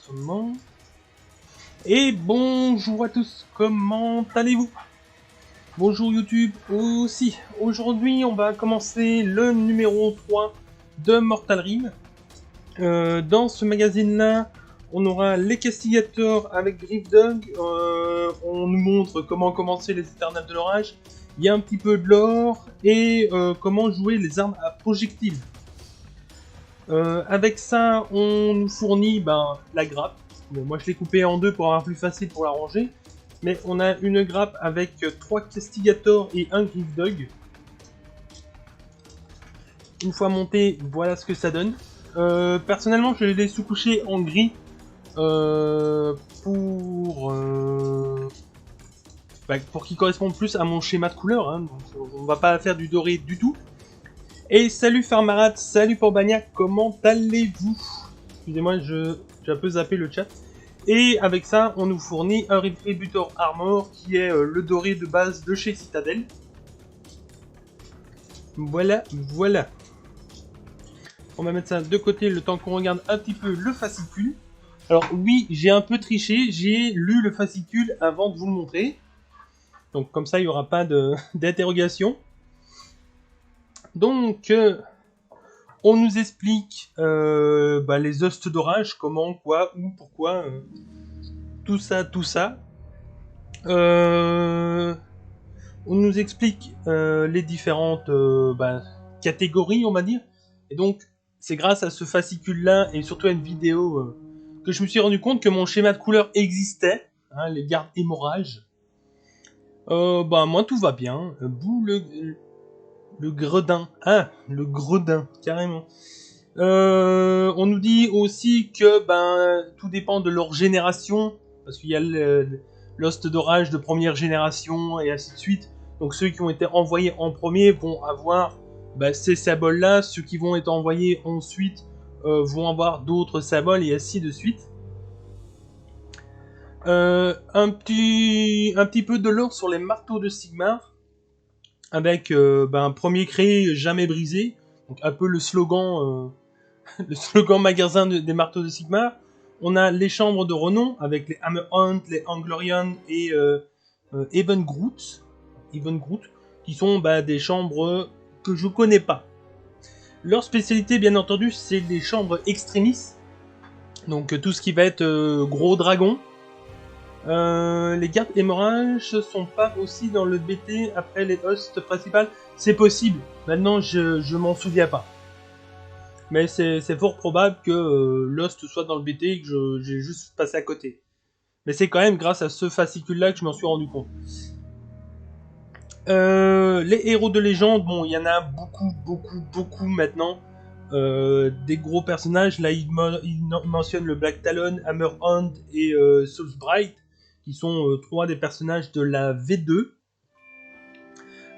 l'enregistrement. Et bonjour à tous, comment allez-vous? Bonjour YouTube aussi. Aujourd'hui, on va commencer le numéro 3 de Mortal Rim. Dans ce magazine-là, on aura les castigators avec Griffdog. On nous montre comment commencer les éternels de l'orage. Il y a un petit peu de lore et comment jouer les armes à projectiles. Avec ça, on nous fournit la grappe. Bon, moi je l'ai coupée en deux pour avoir plus facile pour la ranger. Mais on a une grappe avec 3 castigators et un Griffdog. Une fois monté, voilà ce que ça donne. Personnellement, je l'ai sous-couché en gris pour qu'il corresponde plus à mon schéma de couleur. Hein. Donc, on va pas faire du doré du tout. Et salut Farmarat, salut Porbagnac, comment allez-vous? Excusez-moi, j'ai un peu zappé le chat. Et avec ça, on nous fournit un Retributor Armor qui est le doré de base de chez Citadel. Voilà. On va mettre ça de côté le temps qu'on regarde un petit peu le fascicule. Alors oui, j'ai un peu triché, j'ai lu le fascicule avant de vous le montrer. Donc comme ça, il n'y aura pas d'interrogation. Donc, on nous explique les hostes d'orage, comment, quoi, où, pourquoi, tout ça. On nous explique les différentes catégories, on va dire. Et donc, c'est grâce à ce fascicule-là, et surtout à une vidéo, que je me suis rendu compte que mon schéma de couleur existait, hein, les gardes hémorrages. Moi, tout va bien. Le gredin. Ah, le gredin, carrément. On nous dit aussi que tout dépend de leur génération, parce qu'il y a l'host d'orage de première génération et ainsi de suite. Donc ceux qui ont été envoyés en premier vont avoir ces symboles-là, ceux qui vont être envoyés ensuite vont avoir d'autres symboles et ainsi de suite. Un petit peu de lore sur les marteaux de Sigmar, avec un premier créé, jamais brisé, donc un peu le slogan magasin des marteaux de Sigmar. On a les chambres de renom avec les Hammerhunt, les Anglorian et Even Groot, qui sont des chambres que je connais pas. Leur spécialité, bien entendu, c'est les chambres extremis, donc tout ce qui va être gros dragon. Les gardes hémorrages sont pas aussi dans le BT après les hosts principales. C'est possible, maintenant je m'en souviens pas. Mais c'est fort probable que l'host soit dans le BT et que j'ai juste passé à côté. Mais c'est quand même grâce à ce fascicule-là que je m'en suis rendu compte. Les héros de légende, bon, il y en a beaucoup maintenant. Des gros personnages, là il mentionne le Black Talon, Hammerhunt et Soulsbright, qui sont 3 des personnages de la V2.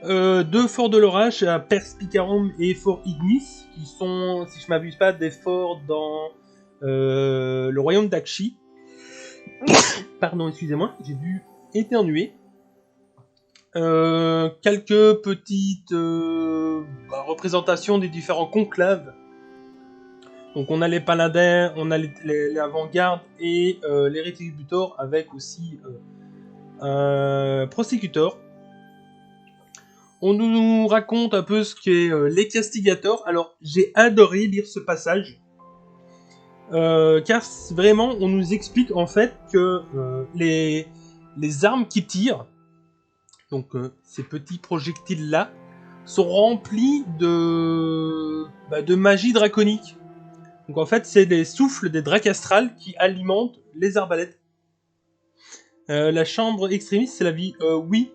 2 forts de l'orage, Perspicarum et Fort Ignis, qui sont, si je m'abuse pas, des forts dans le royaume d'Akshi. Pardon, excusez-moi, j'ai dû éternuer. Quelques petites représentations des différents conclaves. Donc on a les paladins, on a les avant-gardes et les rétributors, avec aussi un prosécutor. On nous raconte un peu ce qu'est les castigators. Alors, j'ai adoré lire ce passage. Car vraiment, on nous explique en fait que les armes qui tirent, donc ces petits projectiles-là, sont remplis de magie draconique. Donc en fait, c'est les souffles des dracs astrales qui alimentent les arbalètes. La chambre extrémiste, c'est la vie oui.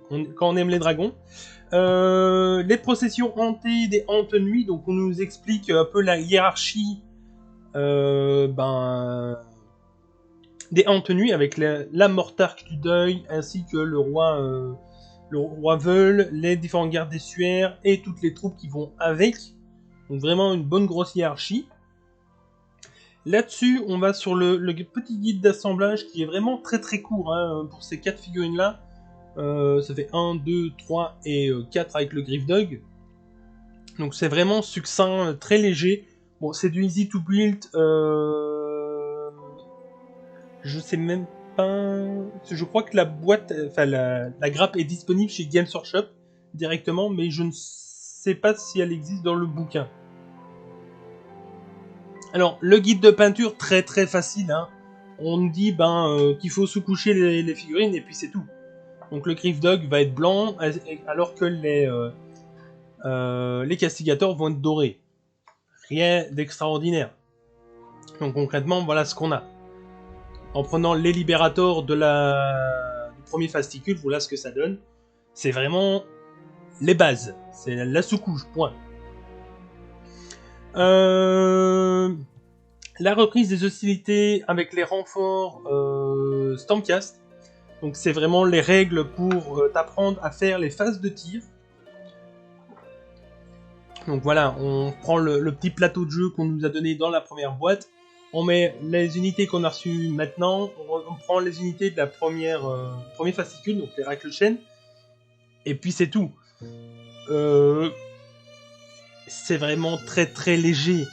Quand on aime les dragons. Les processions hantées des hantes nuit, donc on nous explique un peu la hiérarchie des hantes nuit, avec la mortarque du deuil, ainsi que le roi Veul, les différents gardes des suaires et toutes les troupes qui vont avec. Donc vraiment une bonne grosse hiérarchie. Là-dessus, on va sur le petit guide d'assemblage qui est vraiment très très court pour ces 4 figurines là. Ça fait 1, 2, 3 et 4 avec le Griffdog. Donc c'est vraiment succinct, très léger. Bon, c'est du easy to build. Je sais même pas... Je crois que la boîte, enfin la grappe est disponible chez Games Workshop directement, mais je ne sais pas si elle existe dans le bouquin. Alors, le guide de peinture, très très facile, hein. On nous dit qu'il faut sous-coucher les figurines et puis c'est tout. Donc le Griff Dog va être blanc, alors que les castigators vont être dorés. Rien d'extraordinaire. Donc concrètement, voilà ce qu'on a. En prenant les libérators du premier fascicule, voilà ce que ça donne. C'est vraiment les bases. C'est la sous-couche, point. La reprise des hostilités avec les renforts Stormcast. Donc c'est vraiment les règles pour t'apprendre à faire les phases de tir. Donc voilà, on prend le petit plateau de jeu qu'on nous a donné dans la première boîte. On met les unités qu'on a reçues maintenant. On prend les unités de la premier fascicule, donc les racles chaînes. Et puis c'est tout. C'est vraiment très très léger.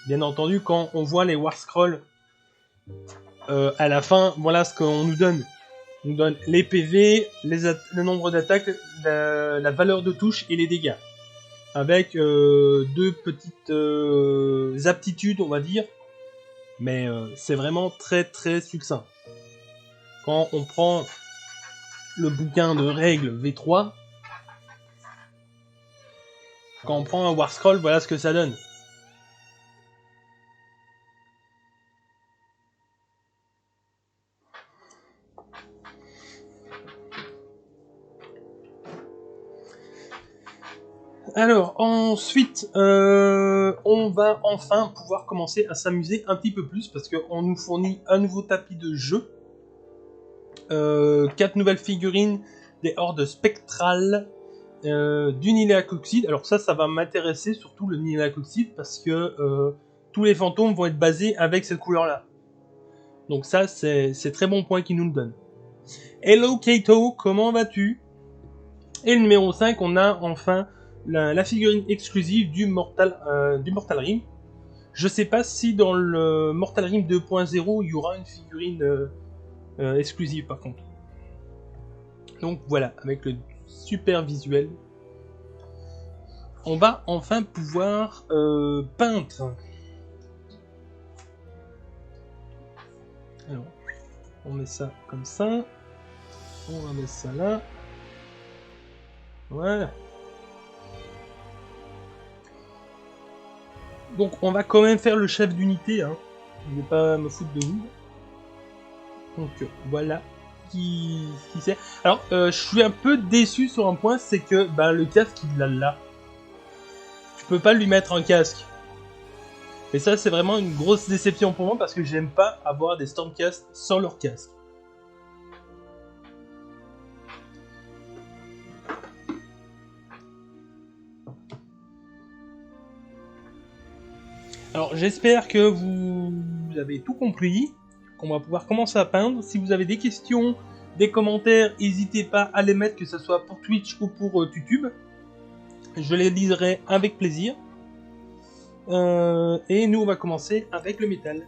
Bien entendu, quand on voit les War Scrolls à la fin, voilà ce qu'on nous donne. On nous donne les PV, le nombre d'attaques, la valeur de touche et les dégâts. Avec 2 petites aptitudes, on va dire. Mais c'est vraiment très très succinct. Quand on prend le bouquin de règles V3, quand on prend un War Scroll, voilà ce que ça donne. Alors, ensuite, on va enfin pouvoir commencer à s'amuser un petit peu plus parce qu'on nous fournit un nouveau tapis de jeu, 4 nouvelles figurines, des hordes spectrales, du Nilacoxide. Alors ça va m'intéresser, surtout le Nilacoxide, parce que tous les fantômes vont être basés avec cette couleur-là. Donc ça, c'est très bon point qu'il nous le donne. Hello Kato, comment vas-tu? Et le numéro 5, on a enfin la figurine exclusive du Mortal Rim. Je sais pas si dans le Mortal Rim 2.0 il y aura une figurine exclusive par contre. Donc voilà, avec le super visuel, on va enfin pouvoir peindre. Alors, on met ça comme ça. On va mettre ça là. Voilà. Donc on va quand même faire le chef d'unité, hein. Je vais pas me foutre de vous. Donc voilà qui sert. Alors je suis un peu déçu sur un point, c'est que le casque il l'a là. Tu peux pas lui mettre un casque. Et ça c'est vraiment une grosse déception pour moi parce que j'aime pas avoir des Stormcast sans leur casque. Alors j'espère que vous avez tout compris, qu'on va pouvoir commencer à peindre. Si vous avez des questions, des commentaires, n'hésitez pas à les mettre, que ce soit pour Twitch ou pour YouTube. Je les liserai avec plaisir. Et nous on va commencer avec le métal.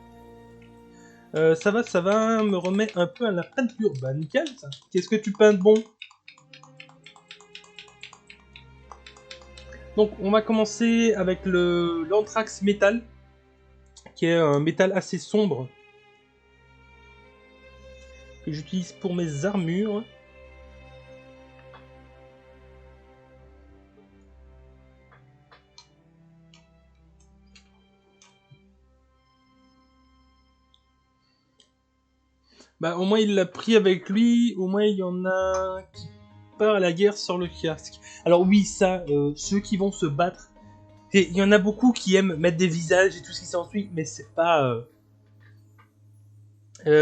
Ça va, me remet un peu à la peinture. Bah nickel ça. Qu'est-ce que tu peins de bon? Donc on va commencer avec l'Anthrax métal, qui est un métal assez sombre que j'utilise pour mes armures. Au moins il l'a pris avec lui, au moins il y en a qui part à la guerre sans le casque. Alors oui, ça, ceux qui vont se battre, il y en a beaucoup qui aiment mettre des visages et tout ce qui s'ensuit, mais c'est pas...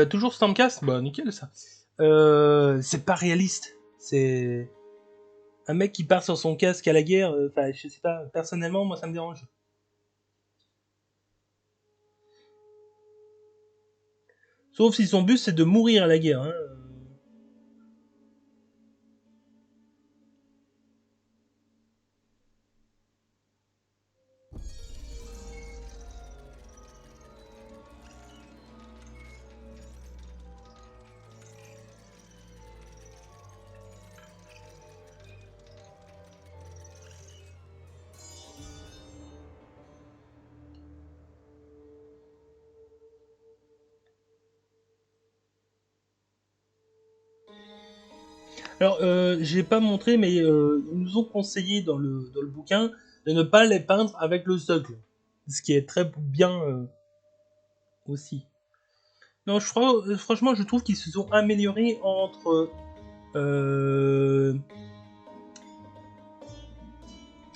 toujours Stormcast, bah nickel ça. C'est pas réaliste. C'est un mec qui part sur son casque à la guerre. Enfin, je sais pas. Personnellement, moi, ça me dérange. Sauf si son but c'est de mourir à la guerre. Hein. Alors, j'ai pas montré, mais ils nous ont conseillé dans le bouquin de ne pas les peindre avec le socle. Ce qui est très bien aussi. Non, franchement, je trouve qu'ils se sont améliorés entre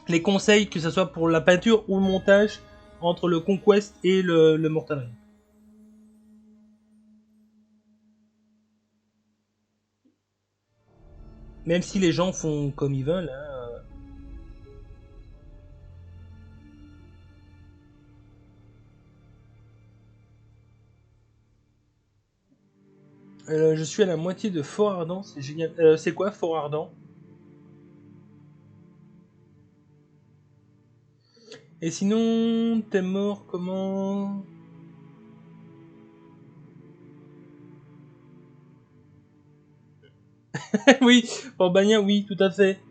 les conseils, que ce soit pour la peinture ou le montage, entre le Conquest et le Mortal Rain. Même si les gens font comme ils veulent. Hein, je suis à la moitié de Fort Ardent, c'est génial. C'est quoi Fort Ardent? Et sinon, t'es mort comment? Oui, Orbania, oui, tout à fait.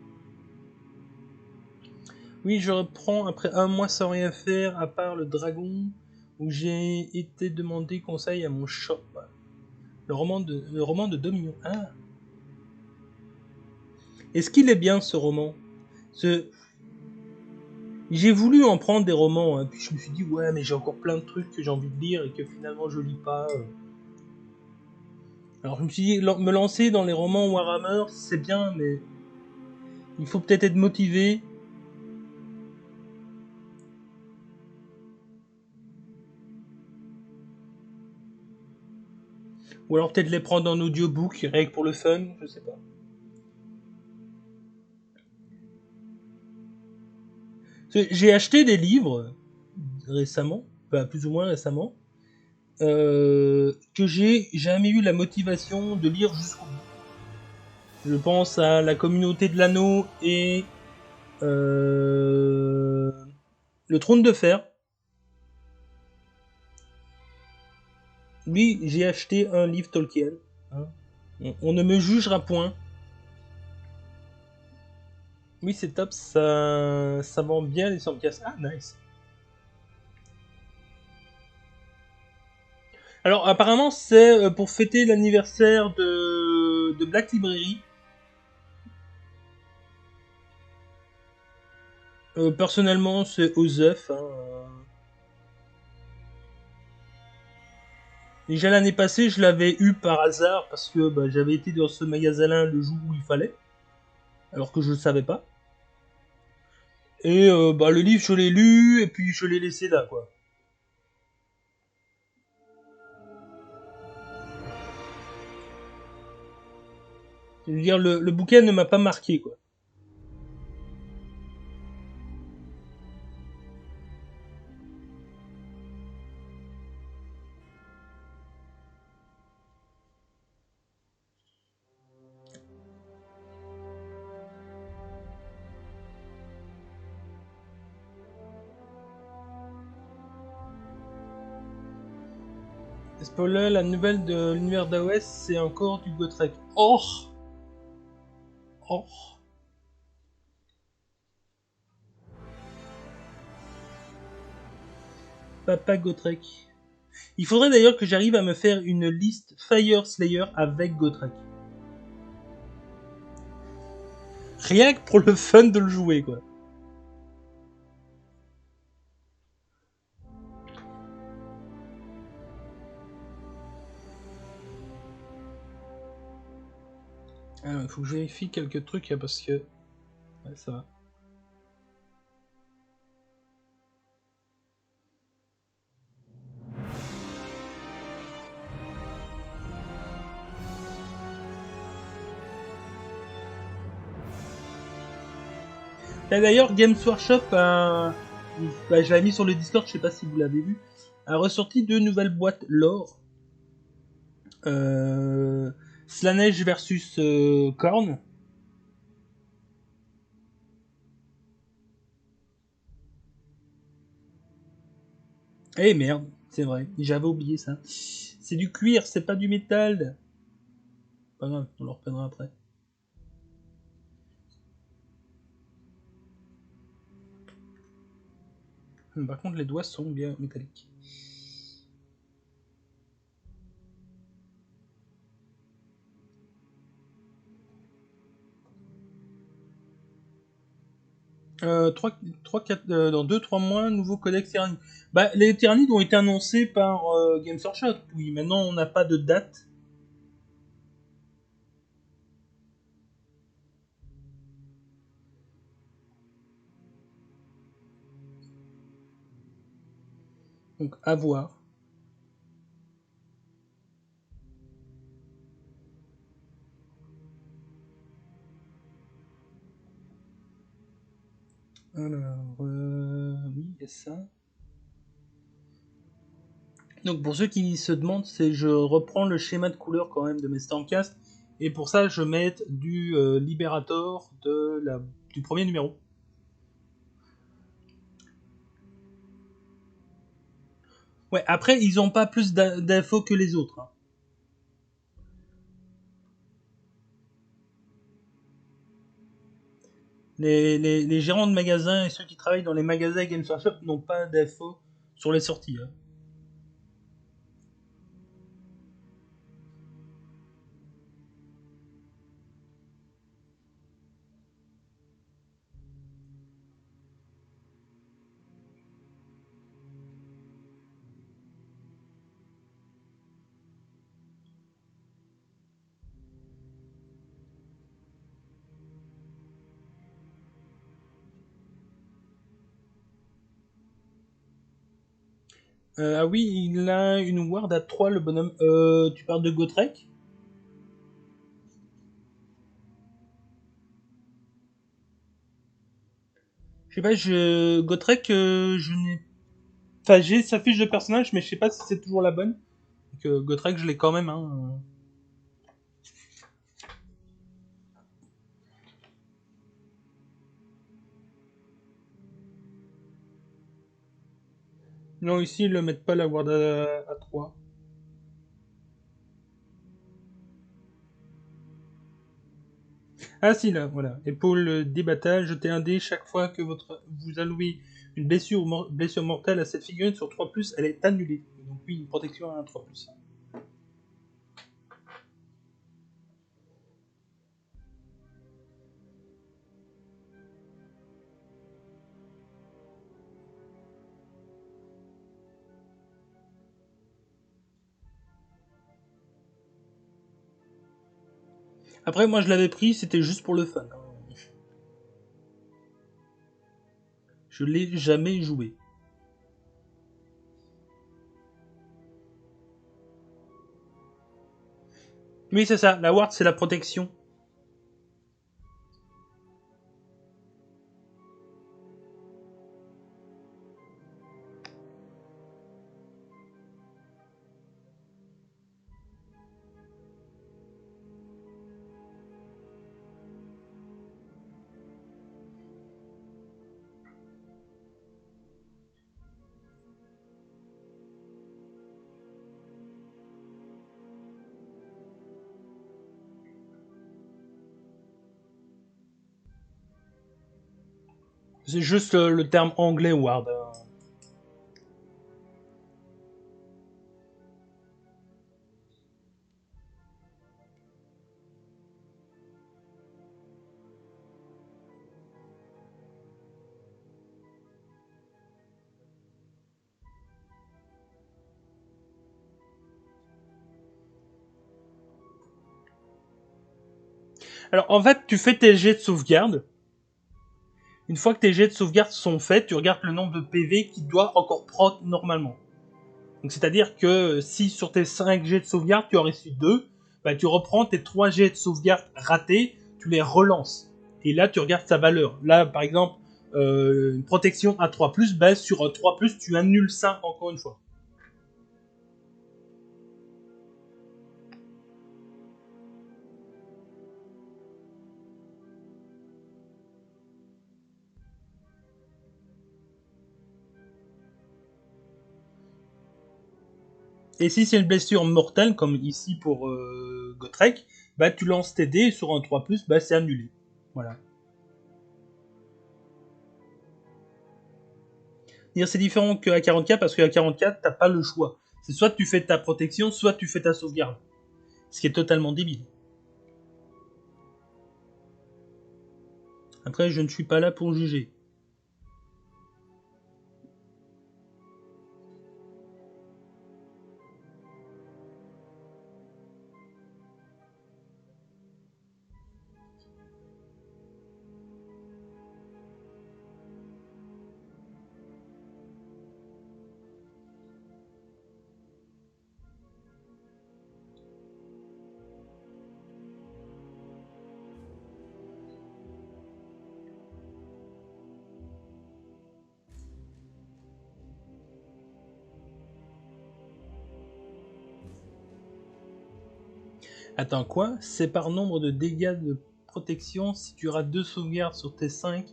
Oui, je reprends après un mois sans rien faire, à part le dragon, où j'ai été demander conseil à mon shop. Le roman de 2 millions. Ah. Est-ce qu'il est bien ce roman? J'ai voulu en prendre des romans, hein, puis je me suis dit, ouais, mais j'ai encore plein de trucs que j'ai envie de lire et que finalement je lis pas. Alors je me suis dit, me lancer dans les romans Warhammer, c'est bien, mais il faut peut-être être motivé. Ou alors peut-être les prendre en audiobook, rien que pour le fun, je sais pas. J'ai acheté des livres récemment, enfin plus ou moins récemment, que j'ai jamais eu la motivation de lire jusqu'au bout. Je pense à La Communauté de l'Anneau et Le Trône de Fer. Oui, j'ai acheté un livre Tolkien. Hein. On ne me jugera point. Oui, c'est top, ça vend bien les 100 pièces. Ah, nice. Alors, apparemment, c'est pour fêter l'anniversaire de Black Library. Personnellement, c'est aux œufs. Hein. Déjà l'année passée, je l'avais eu par hasard parce que bah, j'avais été dans ce magasin-là le jour où il fallait, alors que je ne savais pas. Et bah, le livre, je l'ai lu et puis je l'ai laissé là, quoi. Je veux dire, le bouquin ne m'a pas marqué, quoi. Spoiler, la nouvelle de l'univers d'AOS, c'est encore du Gotrek. Oh. Oh. Papa Gotrek. Il faudrait d'ailleurs que j'arrive à me faire une liste Fire Slayer avec Gotrek. Rien que pour le fun de le jouer, quoi. Alors, il faut que je vérifie quelques trucs là, parce que... Ouais, ça va. Et d'ailleurs, Games Workshop, bah, je l'avais mis sur le Discord, je sais pas si vous l'avez vu, a ressorti 2 nouvelles boîtes lore. Slanesh versus Korn. Eh merde, c'est vrai, j'avais oublié ça. C'est du cuir, c'est pas du métal. Pas grave, on le reprendra après. Par contre, les doigts sont bien métalliques. dans 2-3 mois, nouveau codex Tyrannide. Bah, les Tyrannides ont été annoncés par Games Workshop. Oui, maintenant on n'a pas de date. Donc à voir. Alors, oui, il y a ça. Donc pour ceux qui se demandent, c'est je reprends le schéma de couleur quand même de mes Stormcast. Et pour ça, je mets du Liberator du premier numéro. Ouais, après, ils ont pas plus d'infos que les autres. Hein. Les gérants de magasins et ceux qui travaillent dans les magasins Games Workshop n'ont pas d'infos sur les sorties. Hein. Ah oui, il a une ward à 3, le bonhomme. Tu parles de Gotrek? Je sais pas, Gotrek, je n'ai. Enfin, j'ai sa fiche de personnage, mais je sais pas si c'est toujours la bonne. Donc, Gotrek, je l'ai quand même. Hein. Non, ici, ils le mettent pas la ward à 3. Ah si, là, voilà. Épaule débattage, jetez un dé chaque fois que vous allouez une blessure mortelle à cette figurine sur 3+, elle est annulée. Donc oui, une protection à un 3+. Après, moi je l'avais pris, c'était juste pour le fun. Hein. Je l'ai jamais joué. Oui, c'est ça, la ward c'est la protection. C'est juste le terme anglais ward. Alors en fait, tu fais tes jets de sauvegarde. Une fois que tes jets de sauvegarde sont faits, tu regardes le nombre de PV qui doit encore prendre normalement. Donc c'est-à-dire que si sur tes 5 jets de sauvegarde, tu en reçu 2, bah, tu reprends tes 3 jets de sauvegarde ratés, tu les relances. Et là, tu regardes sa valeur. Là, par exemple, une protection à 3+, bah, sur 3+, tu annules 5 encore une fois. Et si c'est une blessure mortelle, comme ici pour Gotrek, bah, tu lances tes dés sur un 3+, bah, c'est annulé. Voilà. C'est différent qu'à 44 parce qu'à 44, t'as pas le choix. C'est soit tu fais ta protection, soit tu fais ta sauvegarde. Ce qui est totalement débile. Après, je ne suis pas là pour juger. Attends, quoi? C'est par nombre de dégâts de protection. Si tu rates 2 sauvegardes sur tes 5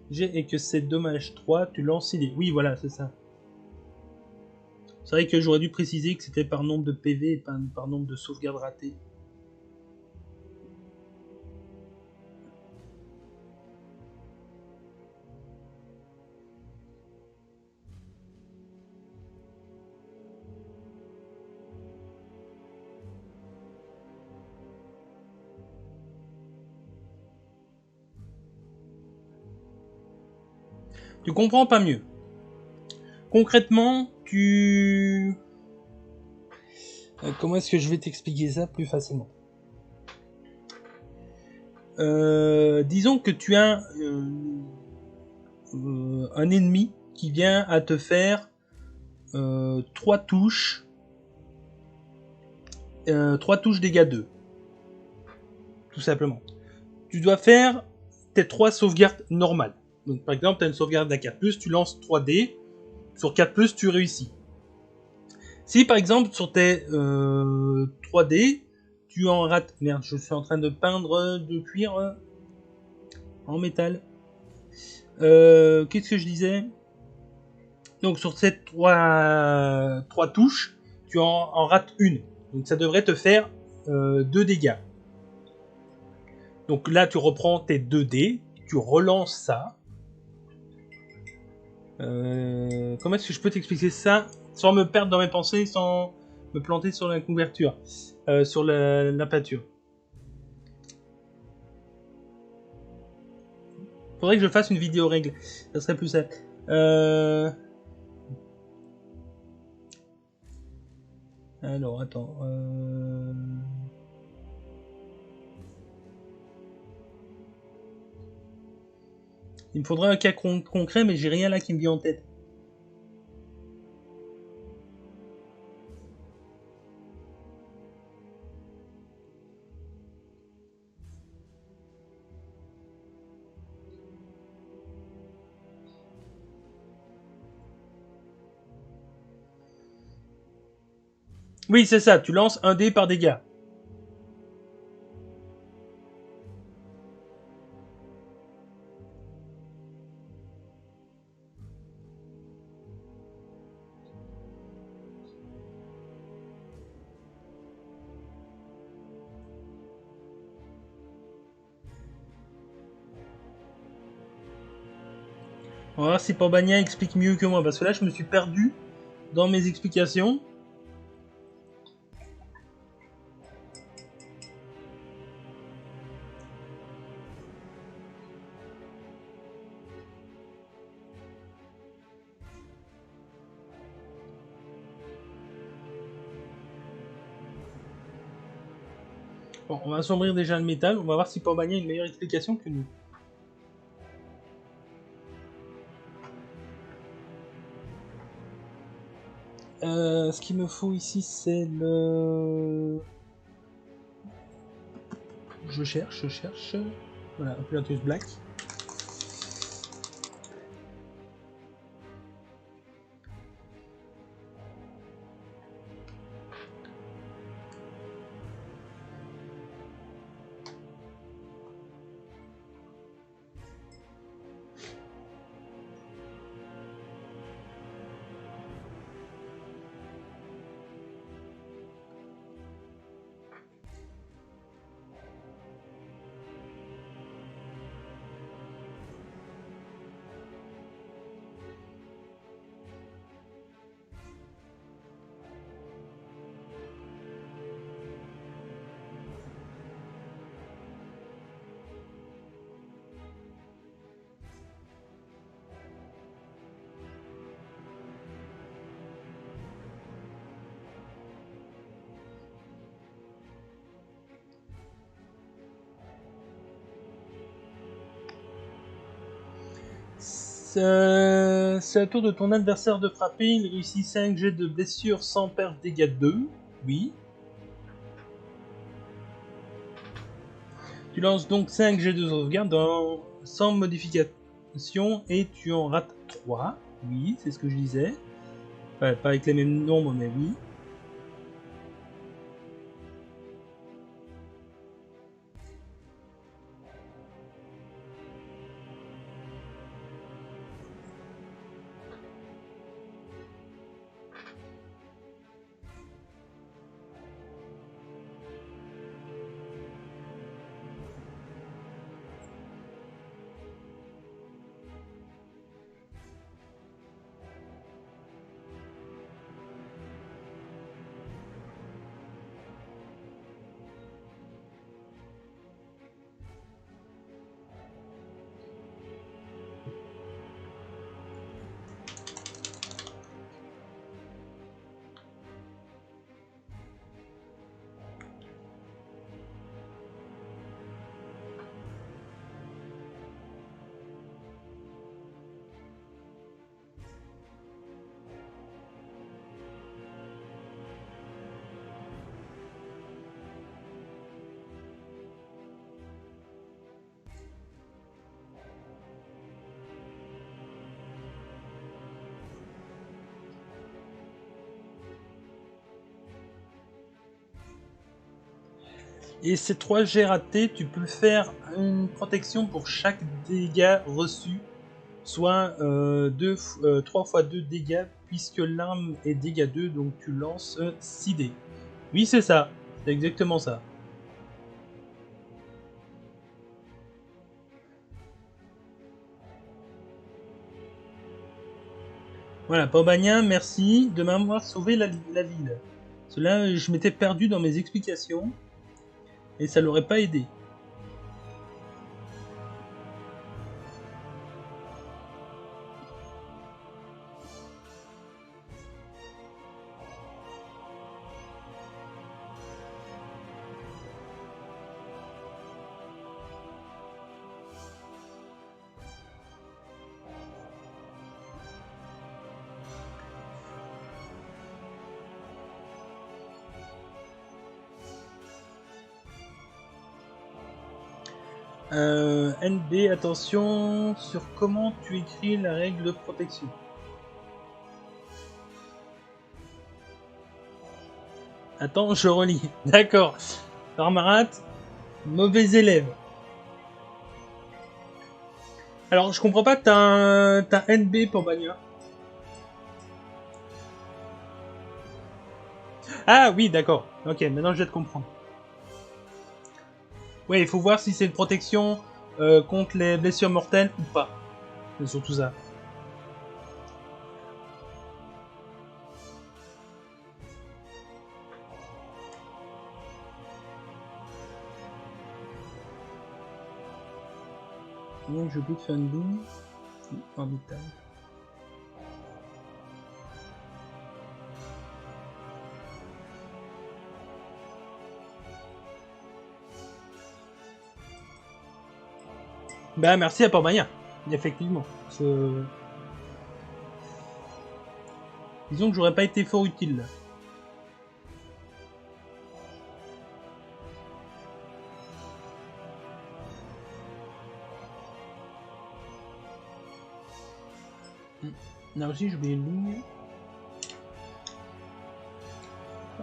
G et que c'est dommage 3, tu lances les... Oui, voilà, c'est ça. C'est vrai que j'aurais dû préciser que c'était par nombre de PV et pas par nombre de sauvegardes ratées. Tu comprends pas mieux. Concrètement, comment est-ce que je vais t'expliquer ça plus facilement? Disons que tu as un ennemi qui vient à te faire 3 touches 3 touches dégâts 2. Tout simplement. Tu dois faire tes 3 sauvegardes normales. Donc par exemple, tu as une sauvegarde à 4+, tu lances 3D. Sur 4+, tu réussis. Si par exemple, sur tes 3D, tu en rates... Merde, je suis en train de peindre de cuir en métal. Qu'est-ce que je disais? Donc sur ces 3 touches, tu en rates une. Donc ça devrait te faire 2 dégâts. Donc là, tu reprends tes 2D, tu relances ça. Comment est-ce que je peux t'expliquer ça sans me perdre dans mes pensées, sans me planter sur la couverture, sur la peinture? Faudrait que je fasse une vidéo règle, ça serait plus simple. Alors, attends. Il me faudrait un cas concret, mais j'ai rien là qui me vient en tête. Oui, c'est ça, tu lances un dé par dégâts. On va voir si Pambania explique mieux que moi, parce que là, je me suis perdu dans mes explications. Bon, on va assombrir déjà le métal, on va voir si Pambania a une meilleure explication que nous. Ce qu'il me faut ici, c'est le... Je cherche. Voilà, Imperatus Black. C'est à tour de ton adversaire de frapper. Il réussit 5 jets de blessure sans perdre dégâts 2. Oui. Tu lances donc 5 jets de sauvegarde sans modification et tu en rates 3. Oui, c'est ce que je disais. Enfin, pas avec les mêmes nombres, mais oui. Et ces 3 jets ratés, tu peux faire une protection pour chaque dégât reçu, soit 3 fois 2 dégâts, puisque l'arme est dégâts 2, donc tu lances 6 dés. Oui, c'est ça, c'est exactement ça. Voilà, Paubagnin, merci de m'avoir sauvé la ville. Cela, je m'étais perdu dans mes explications, et ça l'aurait pas aidé. NB, attention sur comment tu écris la règle de protection. Attends, je relis. D'accord. Armarat, mauvais élève. Alors, je comprends pas, t'as NB pour Bagna. Ah oui, d'accord. Ok, maintenant je vais te comprendre. Ouais, il faut voir si c'est une protection contre les blessures mortelles ou pas. C'est surtout ça. Donc, je bute Fandoom. Orbital. Bah, merci à Port-Bagna. Effectivement. Disons que j'aurais pas été fort utile là. Là aussi, j'ai oublié une ligne.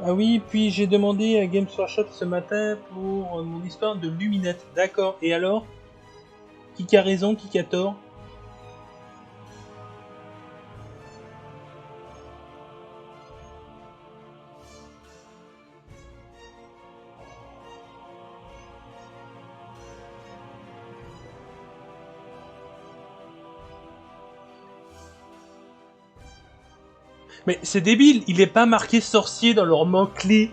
Ah oui, puis j'ai demandé à Games Workshop ce matin pour mon histoire de luminette. D'accord, et alors? Qui a raison, qui a tort? Mais c'est débile, il est pas marqué sorcier dans leur mot-clé.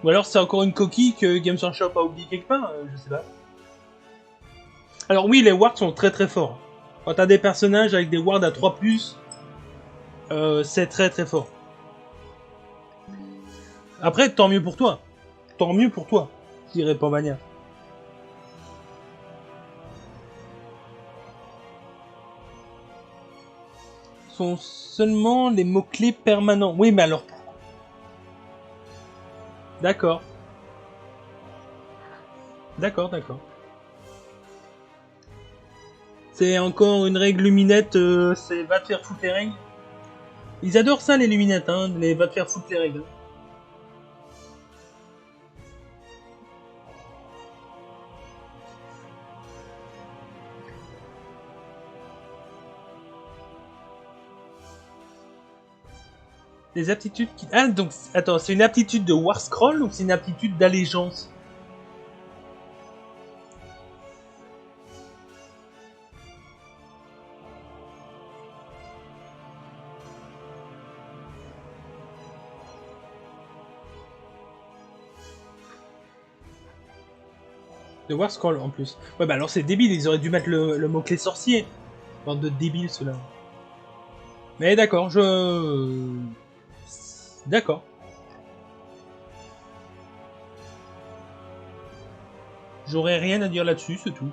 Ou alors c'est encore une coquille que Games Workshop a oublié quelque part, je sais pas. Alors oui, les wards sont très très forts. Quand t'as des personnages avec des wards à 3+, c'est très très fort. Après, tant mieux pour toi. Tant mieux pour toi, dirait Pambania. Sont seulement les mots-clés permanents. Oui, mais alors... D'accord. D'accord, d'accord. C'est encore une règle luminette, c'est va te faire foutre les règles. Ils adorent ça, les luminettes, hein, les va te faire foutre les règles. Les aptitudes qui... Ah, donc, attends, c'est une aptitude de War Scroll ou c'est une aptitude d'allégeance? De War Scroll en plus. Ouais, bah alors c'est débile, ils auraient dû mettre le mot-clé sorcier. Bande de débiles, ceux-là. Mais d'accord, D'accord. J'aurais rien à dire là-dessus, c'est tout.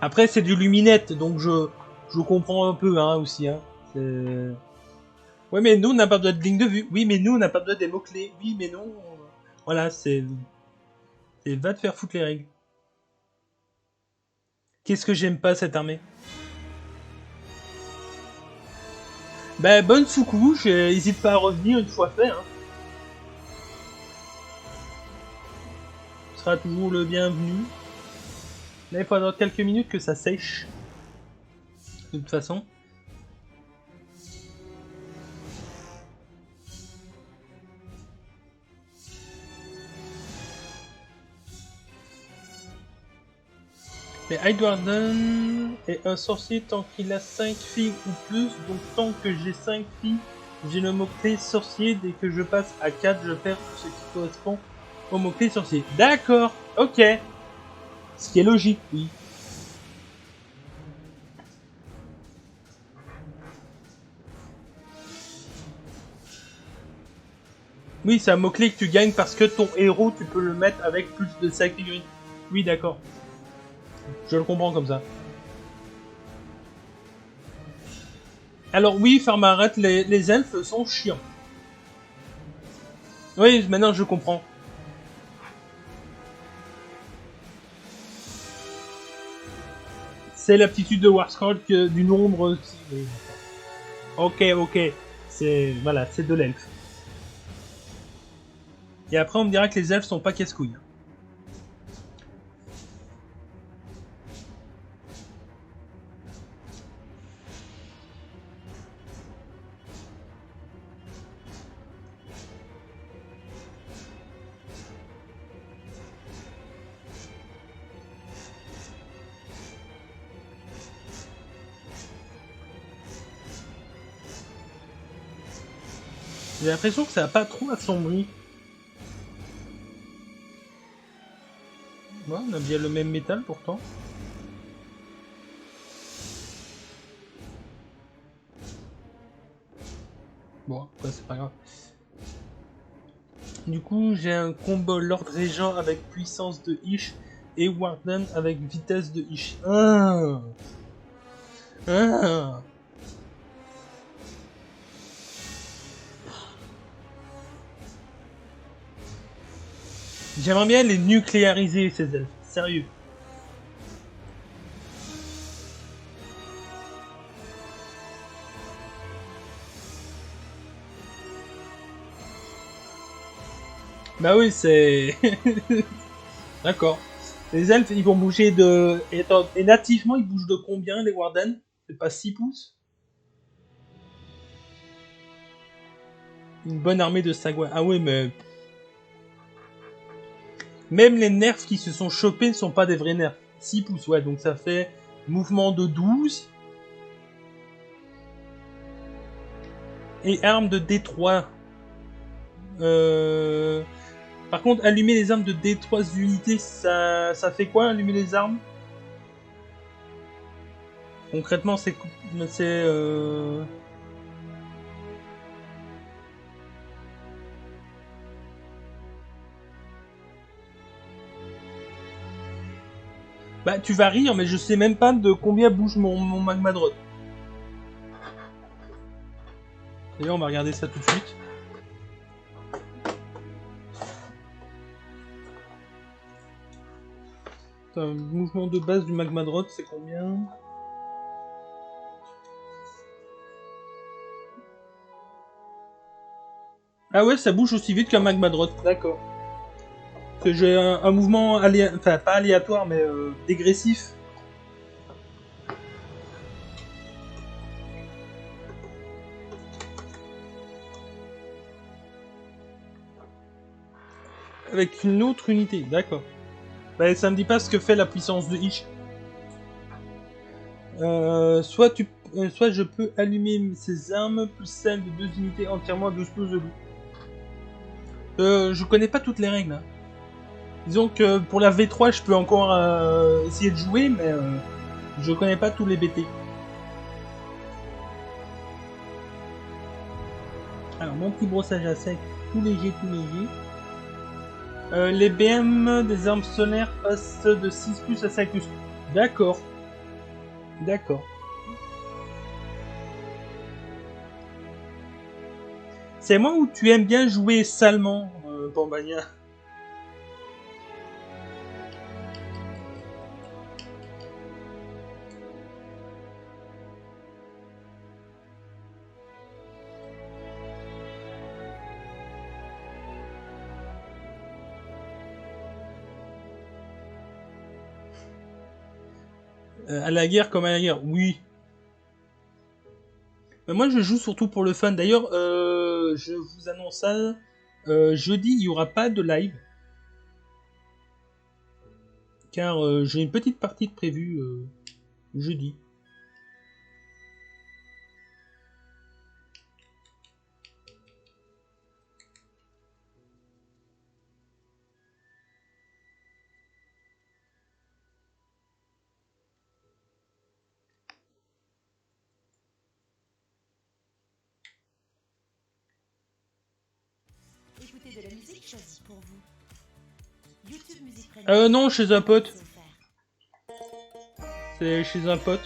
Après, c'est du luminette, donc je comprends un peu, hein, aussi, hein. Ouais, mais nous, on n'a pas besoin de ligne de vue. Oui, mais nous, on n'a pas besoin des mots-clés. Oui, mais non. Voilà, c'est... Va te faire foutre les règles. Qu'est-ce que j'aime pas, cette armée? Bah, bonne sous-couche, n'hésite pas à revenir une fois fait. Hein. Tu seras toujours le bienvenu. Là, il faut attendre quelques minutes que ça sèche. De toute façon. Mais Hidewarden est un sorcier tant qu'il a 5 filles ou plus, donc tant que j'ai 5 filles, j'ai le mot-clé sorcier. Dès que je passe à 4, je perds ce qui correspond au mot-clé sorcier. D'accord, ok. Ce qui est logique, oui. Oui, c'est un mot-clé que tu gagnes parce que ton héros, tu peux le mettre avec plus de 5 figurines. Oui, d'accord. Je le comprends comme ça. Alors oui, Farmaret, les elfes sont chiants. Oui, maintenant je comprends. C'est l'aptitude de Warscroll du nombre aussi. Oui. Ok, ok. C'est voilà, c'est de l'elfe. Et après, on me dira que les elfes sont pas casse-couilles. J'ai l'impression que ça a pas trop assombri. Ouais, on a bien le même métal pourtant. Bon, après, c'est pas grave. Du coup, j'ai un combo Lord Régent avec puissance de Ish et Warden avec vitesse de Ish. Ah. Ah. J'aimerais bien les nucléariser, ces elfes. Sérieux. Bah oui, c'est... D'accord. Les elfes, ils vont bouger de... Et nativement, ils bougent de combien, les Warden? C'est pas 6 pouces? Une bonne armée de Sagouin. Ah oui, mais... Même les nerfs qui se sont chopés ne sont pas des vrais nerfs. 6 pouces, ouais, donc ça fait mouvement de 12. Et arme de D3. Par contre, allumer les armes de D3 unités, ça fait quoi, allumer les armes? Concrètement, c'est... Bah, tu vas rire, mais je sais même pas de combien bouge mon Magmadrot. D'ailleurs, on va regarder ça tout de suite. Un mouvement de base du Magmadrot, c'est combien? Ah ouais, ça bouge aussi vite qu'un Magmadrot, d'accord. Que j'ai un mouvement enfin pas aléatoire, mais dégressif. Avec une autre unité, d'accord. Bah, ça me dit pas ce que fait la puissance de Ish. Soit je peux allumer ces armes plus celles de 2 unités entièrement à 12 pouces de loup. Je connais pas toutes les règles. Hein. Disons que pour la V3, je peux encore essayer de jouer, mais je connais pas tous les BT. Alors, mon petit brossage à sec, tout léger, tout léger. Les BM des armes solaires passent de 6 plus à 5 plus. D'accord. D'accord. C'est moi où tu aimes bien jouer salement, Pambagna. À la guerre comme à la guerre, oui. Mais moi, je joue surtout pour le fun. D'ailleurs, je vous annonce ça. Jeudi, il n'y aura pas de live. Car j'ai une petite partie de prévue jeudi. Écoutez de la musique choisie pour vous. YouTube Music Non, chez un pote. C'est chez un pote.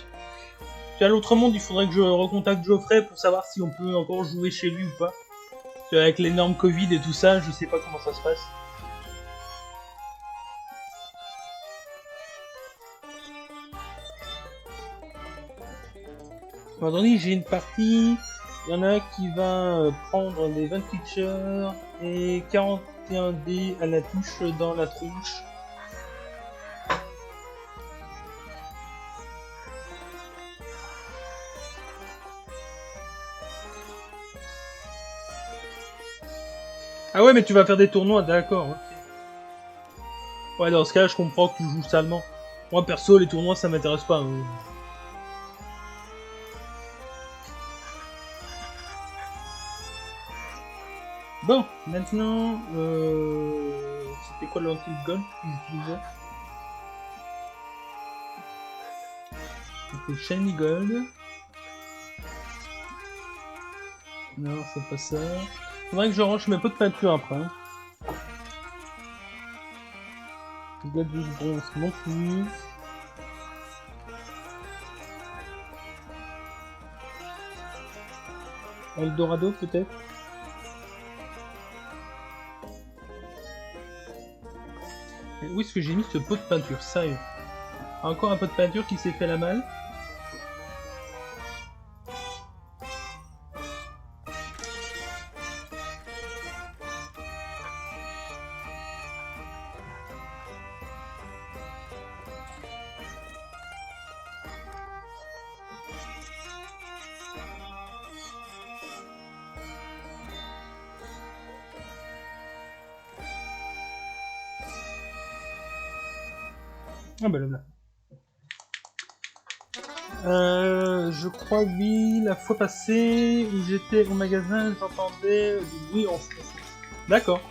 Puis à l'autre monde, il faudrait que je recontacte Geoffrey pour savoir si on peut encore jouer chez lui ou pas. Parce qu'avec les normes Covid et tout ça, je sais pas comment ça se passe. Attendez, j'ai une partie. Il y en a un qui va prendre des 20 features et 41 dés à la touche dans la tronche. Ah ouais, mais tu vas faire des tournois, d'accord. Ok. Ouais, dans ce cas, je comprends que tu joues salement. Moi, perso, les tournois, ça m'intéresse pas. Hein. Bon, maintenant, c'était quoi l'anti-gold que j'utilisais? C'était Shiny Gold. Non, c'est pas ça. Faudrait que je range mes pots de peinture après. Hein. Gold du bronze non plus. Eldorado peut-être. Mais où est-ce que j'ai mis ce pot de peinture? Sérieux. Encore un pot de peinture qui s'est fait la malle. Ah bah là. Je crois oui, la fois passée où j'étais au magasin, j'entendais du bruit en fond. D'accord.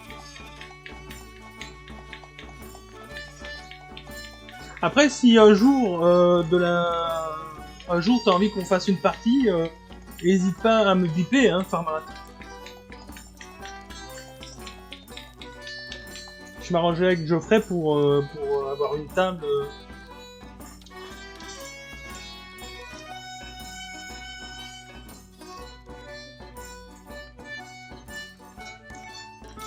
Après, si un jour un jour t'as envie qu'on fasse une partie, n'hésite pas à me biper, hein, Farmarat. Je m'arrangeais avec Geoffrey pour avoir une table.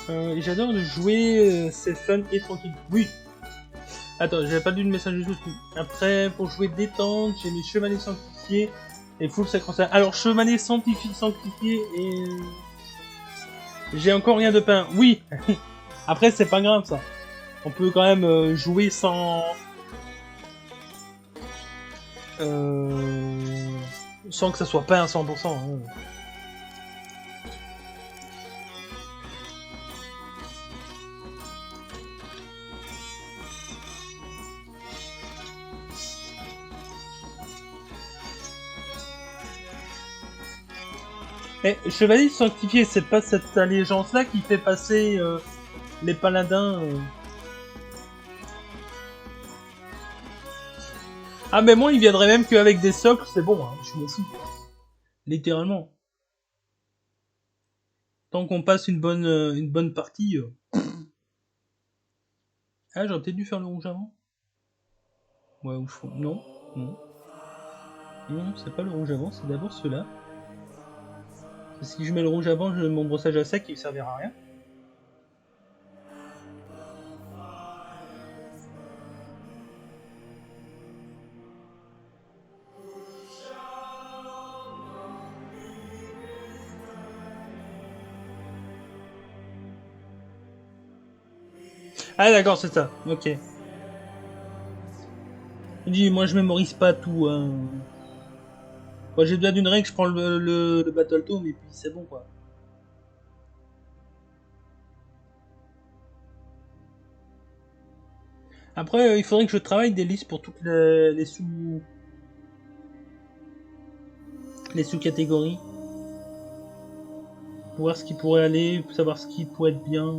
Et j'adore de jouer, c'est fun et tranquille. Oui. Attends, j'avais pas lu le message du tout. Après, pour jouer détente, j'ai mes chevaliers sanctifiés et full sacro-saint. Alors, chevalier sanctifié et... J'ai encore rien de peint. Oui. Après, c'est pas grave ça. On peut quand même jouer sans... sans que ça soit peint à 100%. Hein. Mais chevalier sanctifié, c'est pas cette allégeance-là qui fait passer les paladins... Ah mais moi il viendrait même qu'avec des socles, c'est bon, hein, je m'en fous. Littéralement. Tant qu'on passe une bonne partie... Ah, j'aurais peut-être dû faire le rouge avant. Ouais, ou fond. Non, non. Non, c'est pas le rouge avant, c'est d'abord celui-là. Si je mets le rouge avant, mon brossage à sec, il servira à rien. Ah d'accord, c'est ça, ok. Je dis, moi je mémorise pas tout. Hein. Quand j'ai besoin d'une règle, je prends le Battletoad et puis c'est bon quoi. Après, il faudrait que je travaille des listes pour toutes les sous-catégories. Pour voir ce qui pourrait aller, pour savoir ce qui pourrait être bien.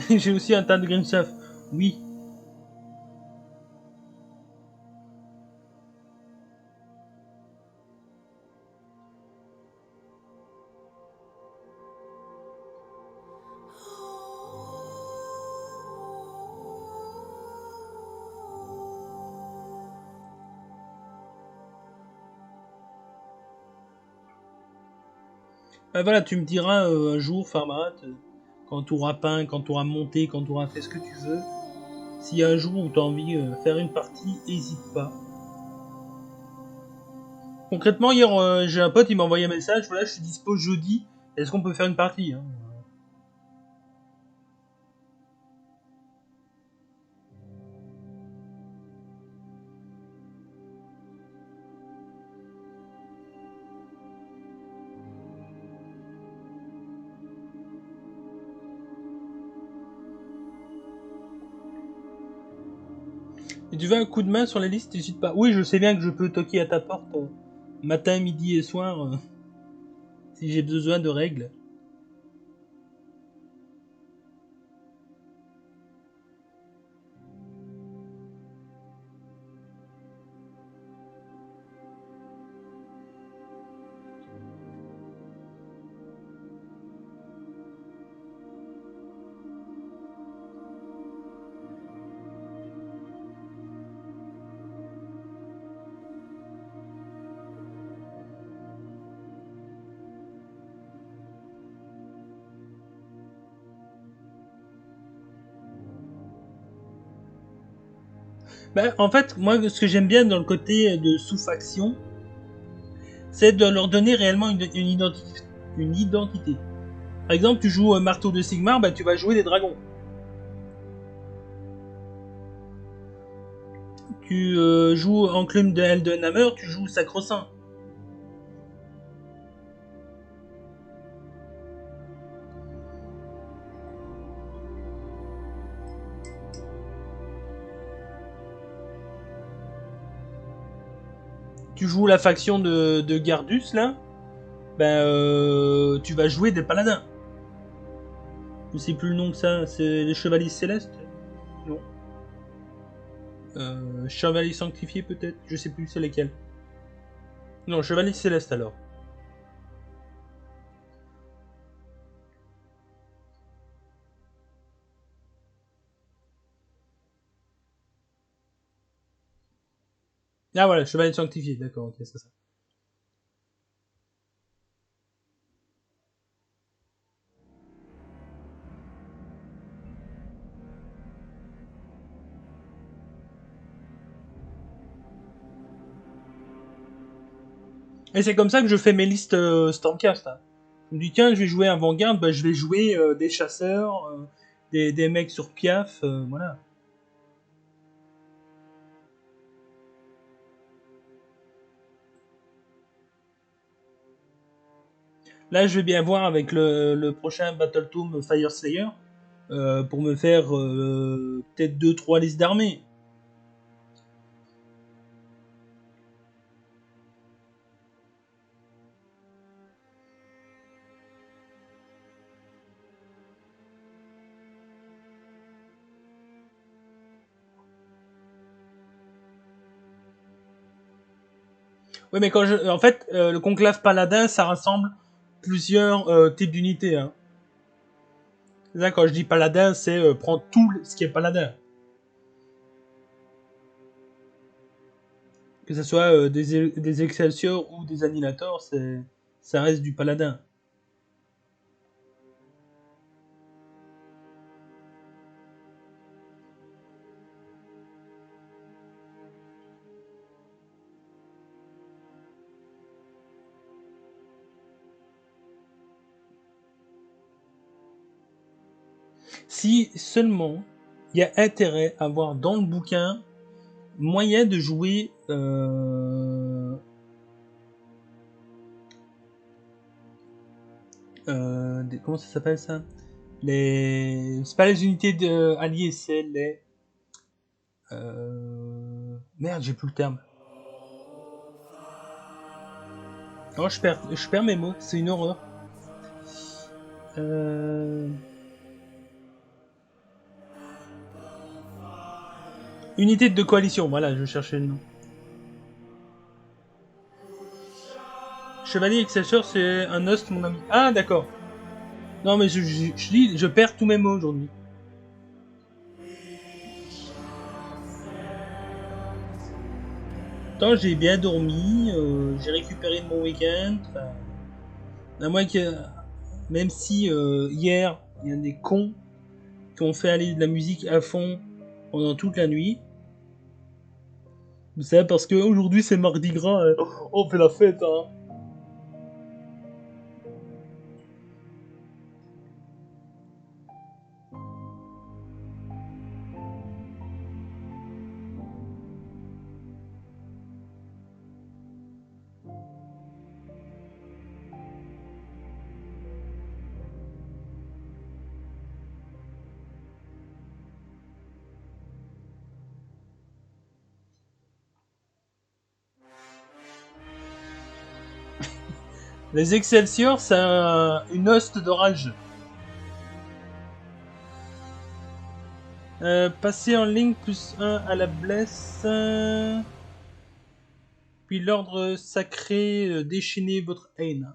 J'ai aussi un tas de Grimstaff. Oui. Bah voilà, tu me diras un jour, Farmat, quand tu auras peint, quand tu auras monté, quand tu auras fait ce que tu veux. S'il y a un jour où tu as envie de faire une partie, hésite pas. Concrètement, hier, j'ai un pote, il m'a envoyé un message, voilà, je suis dispo jeudi, est-ce qu'on peut faire une partie hein. Et tu veux un coup de main sur les listes, n'hésite pas. Oui, je sais bien que je peux toquer à ta porte matin, midi et soir si j'ai besoin de règles. Bah, en fait, moi, ce que j'aime bien dans le côté de sous-faction, c'est de leur donner réellement une identité. Par exemple, tu joues Marteau de Sigmar, bah, tu vas jouer des dragons. Tu joues Enclume de Eldenhammer, tu joues Sacro-Saint. Tu joues la faction de Gardus, là, ben, tu vas jouer des paladins. Je sais plus le nom que ça, c'est les Chevaliers Célestes. Non. Chevalier Sanctifié, peut-être, je sais plus c'est lesquels. Non, Chevalier Céleste alors. Ah voilà, Chevalier Sanctifié, d'accord, ok, c'est ça. Et c'est comme ça que je fais mes listes Stormcast. Hein. Je me dis, tiens, je vais jouer avant-garde, bah, je vais jouer des chasseurs, des mecs sur Piaf, voilà. Là, je vais bien voir avec le prochain Battletoad Fire Slayer pour me faire peut-être 2-3 listes d'armées. Oui, mais en fait, le conclave paladin, ça rassemble plusieurs types d'unités. Hein. Là, quand je dis paladin, c'est prendre tout ce qui est paladin. Que ce soit des Excelsior ou des Annihilators, ça reste du paladin. Si seulement il y a intérêt à avoir dans le bouquin moyen de jouer comment ça s'appelle ça? C'est pas les unités alliées, c'est les merde, j'ai plus le terme. Oh, je perds mes mots, c'est une horreur. Unité de coalition, voilà, je cherchais le nom. Chevalier Excelsior, c'est un host, mon ami. Ah, d'accord. Non, mais je perds tous mes mots aujourd'hui. Pourtant, j'ai bien dormi, j'ai récupéré de mon week-end. À moins que, même si hier, il y a des cons qui ont fait aller de la musique à fond pendant toute la nuit. C'est parce que aujourd'hui c'est mardi gras, on fait la fête, hein. Les Excelsior, c'est une hoste d'orage. Passer en ligne +1 à la blesse. Puis l'ordre sacré, déchaîner votre haine.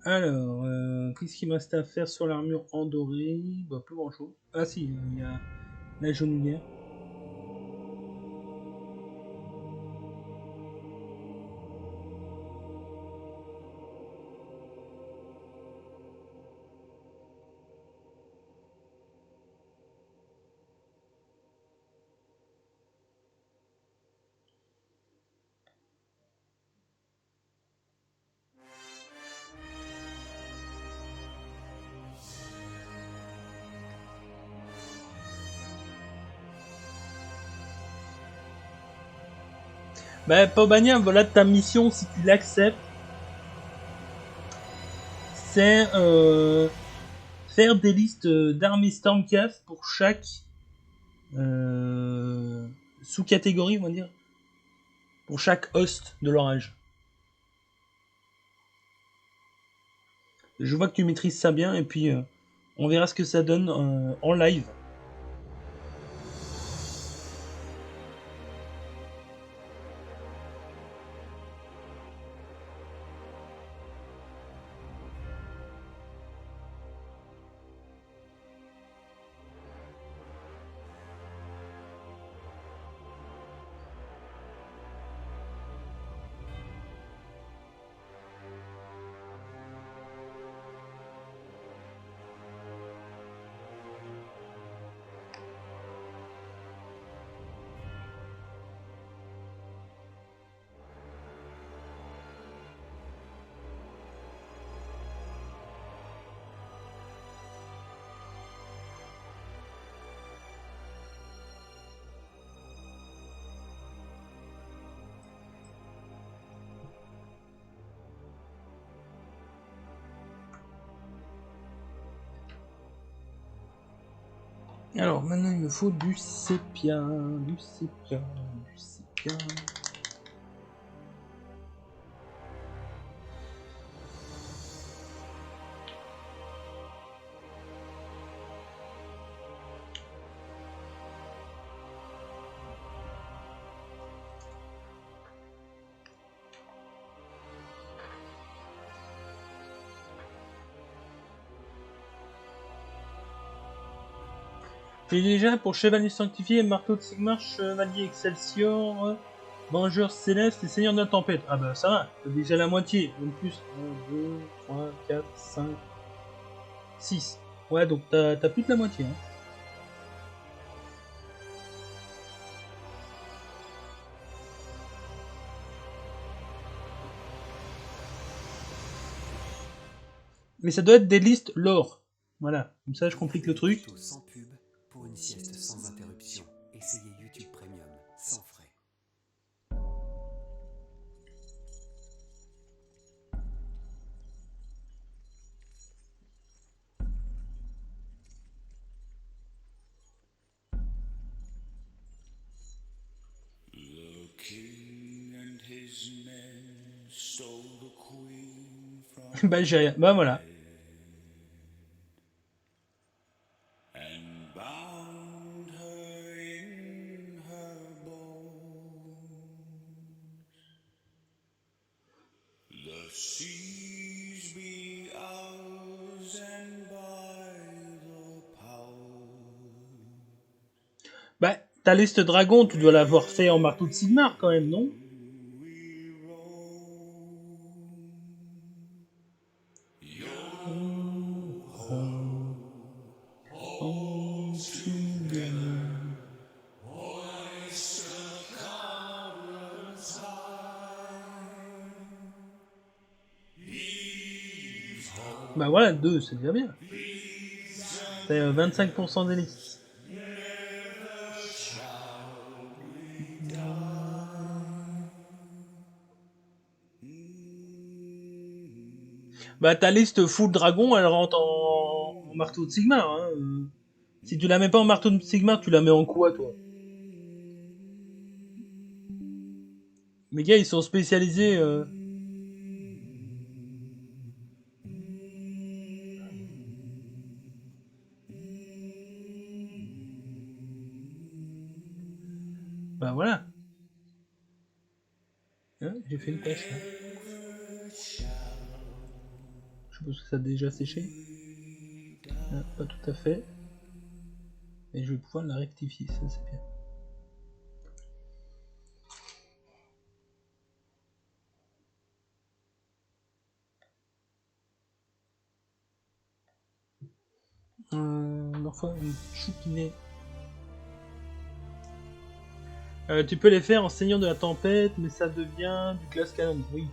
Alors, qu'est-ce qu'il me reste à faire sur l'armure endorée? Bah, plus grand chose. Ah si, il y a la jaunelière. Bah, Pobania, voilà ta mission si tu l'acceptes. C'est faire des listes d'armées Stormcast pour chaque sous-catégorie, on va dire. Pour chaque host de l'orage. Je vois que tu maîtrises ça bien et puis on verra ce que ça donne en live. Alors maintenant il me faut du sépia, du sépia, du sépia. J'ai déjà pour Chevalier Sanctifié, Marteau de Sigmar, Chevalier Excelsior, Vengeur Céleste et Seigneur de la Tempête. Ah bah ça va, t'as déjà la moitié. En plus, 1, 2, 3, 4, 5, 6. Ouais, donc t'as plus de la moitié. Hein. Mais ça doit être des listes lore. Voilà, comme ça je complique le truc. Sans pub pour une sieste sans interruption. Essayez YouTube Premium sans frais. The king and his men stole the queen from Bah j'ai rien. Bah voilà. and bound her in her bones. The seas be ours and by the power. Bah, ta liste dragon, tu dois l'avoir fait en marteau de Sigmar quand même, non? Bah voilà, 2, c'est déjà bien. C'est 25% des listes. Bah ta liste full dragon, elle rentre en marteau de Sigmar. Hein. Si tu la mets pas en marteau de Sigmar, tu la mets en quoi, toi? Les gars, ils sont spécialisés... Bah voilà. Hein, j'ai fait une pêche là. Je suppose que ça a déjà séché. Ah, pas tout à fait. Et je vais pouvoir la rectifier, ça c'est bien. Enfin, une choupinée. Tu peux les faire en seigneur de la tempête, mais ça devient du glace canon, oui.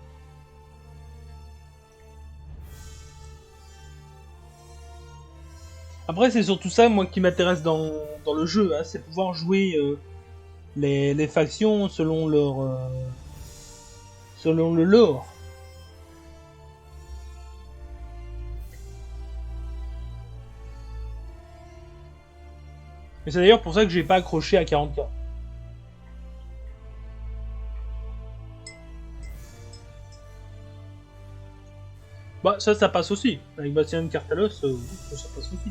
Après, c'est surtout ça, moi, qui m'intéresse dans le jeu, hein, c'est pouvoir jouer les factions selon leur... selon le lore. Et c'est d'ailleurs pour ça que j'ai pas accroché à 40k. Bah ça passe aussi. Avec Bastien de Cartalos, ça passe aussi.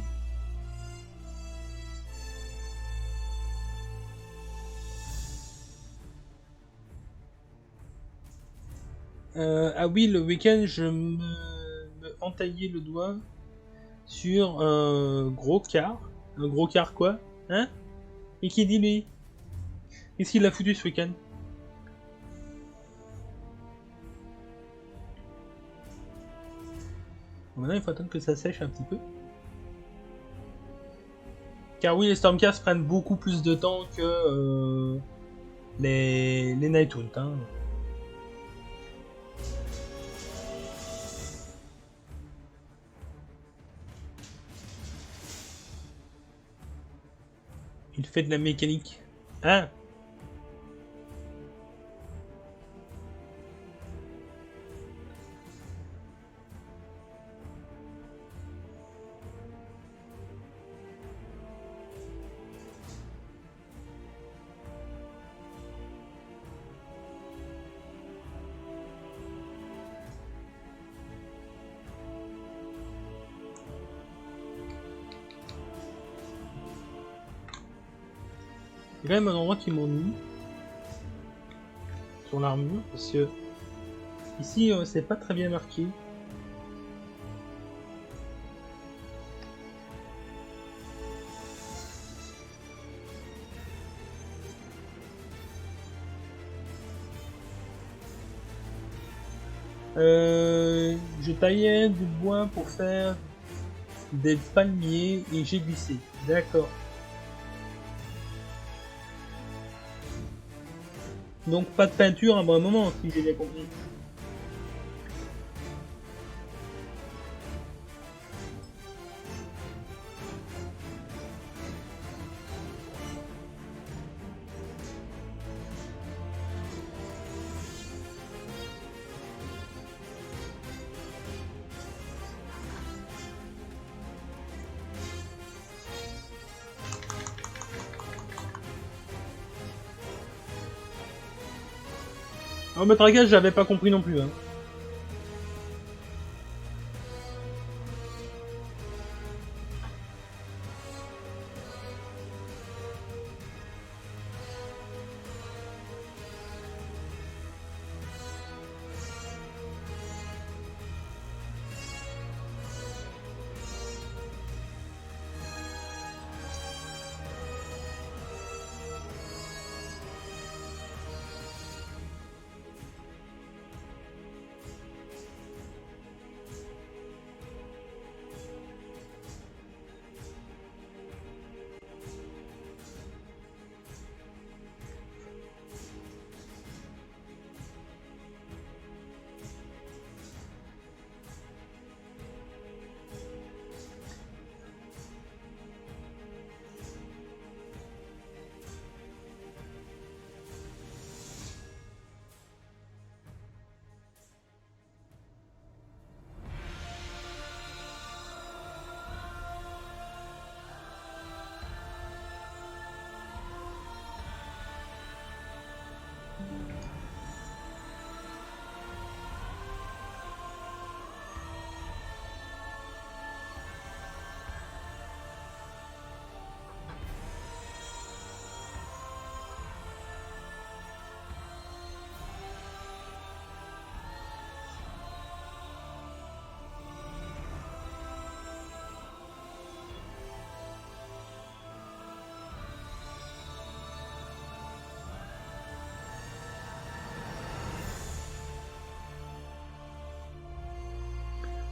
Ah oui, le week-end, je me entaillais le doigt sur un gros car. Un gros car quoi? Hein? Et qui dit lui? Qu'est-ce qu'il a foutu ce week-end? Maintenant, il faut attendre que ça sèche un petit peu. Car oui, les Stormcast prennent beaucoup plus de temps que les Nighthunt. Hein. Il fait de la mécanique. Hein? Il y a quand même un endroit qui m'ennuie sur l'armure parce que ici c'est pas très bien marqué. Je taillais du bois pour faire des palmiers et j'ai glissé. D'accord. Donc pas de peinture à un bon moment, si j'ai bien compris. En matraquage, j'avais pas compris non plus. Hein.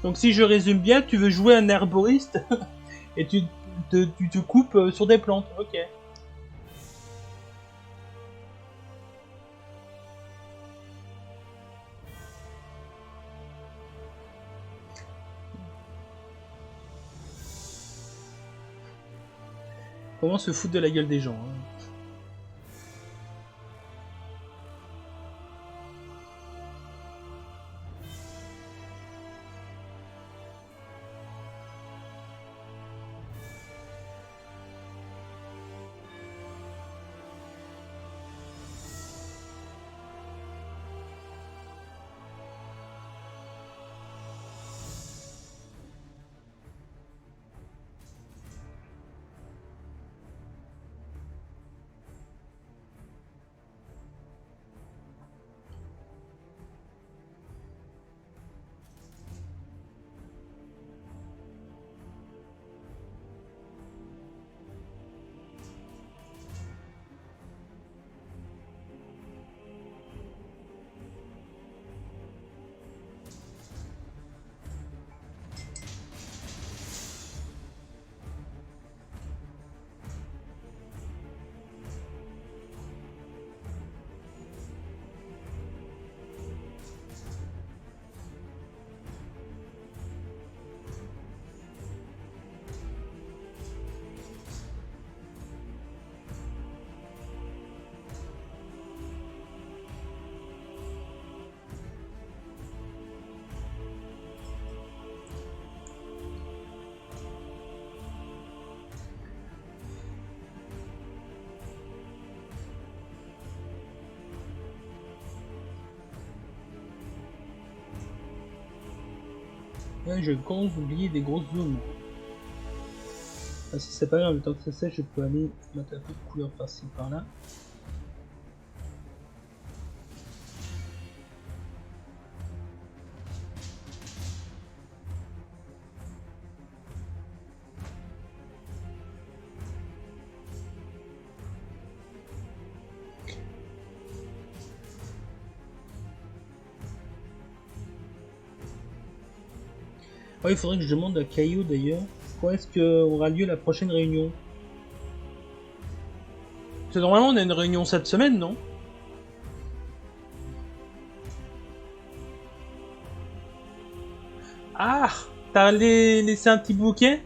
Donc si je résume bien, tu veux jouer un herboriste et tu te coupes sur des plantes. Ok. Comment se foutre de la gueule des gens hein. Ouais, je compte oublier des grosses zones. Ah, si c'est pas grave, le temps que ça sèche, je peux aller mettre un peu de couleur par-ci par-là. Ouais, il faudrait que je demande à Caillou d'ailleurs, quand est-ce qu'aura lieu la prochaine réunion? Parce que normalement on a une réunion cette semaine, non? Ah! T'as laissé un petit bouquet?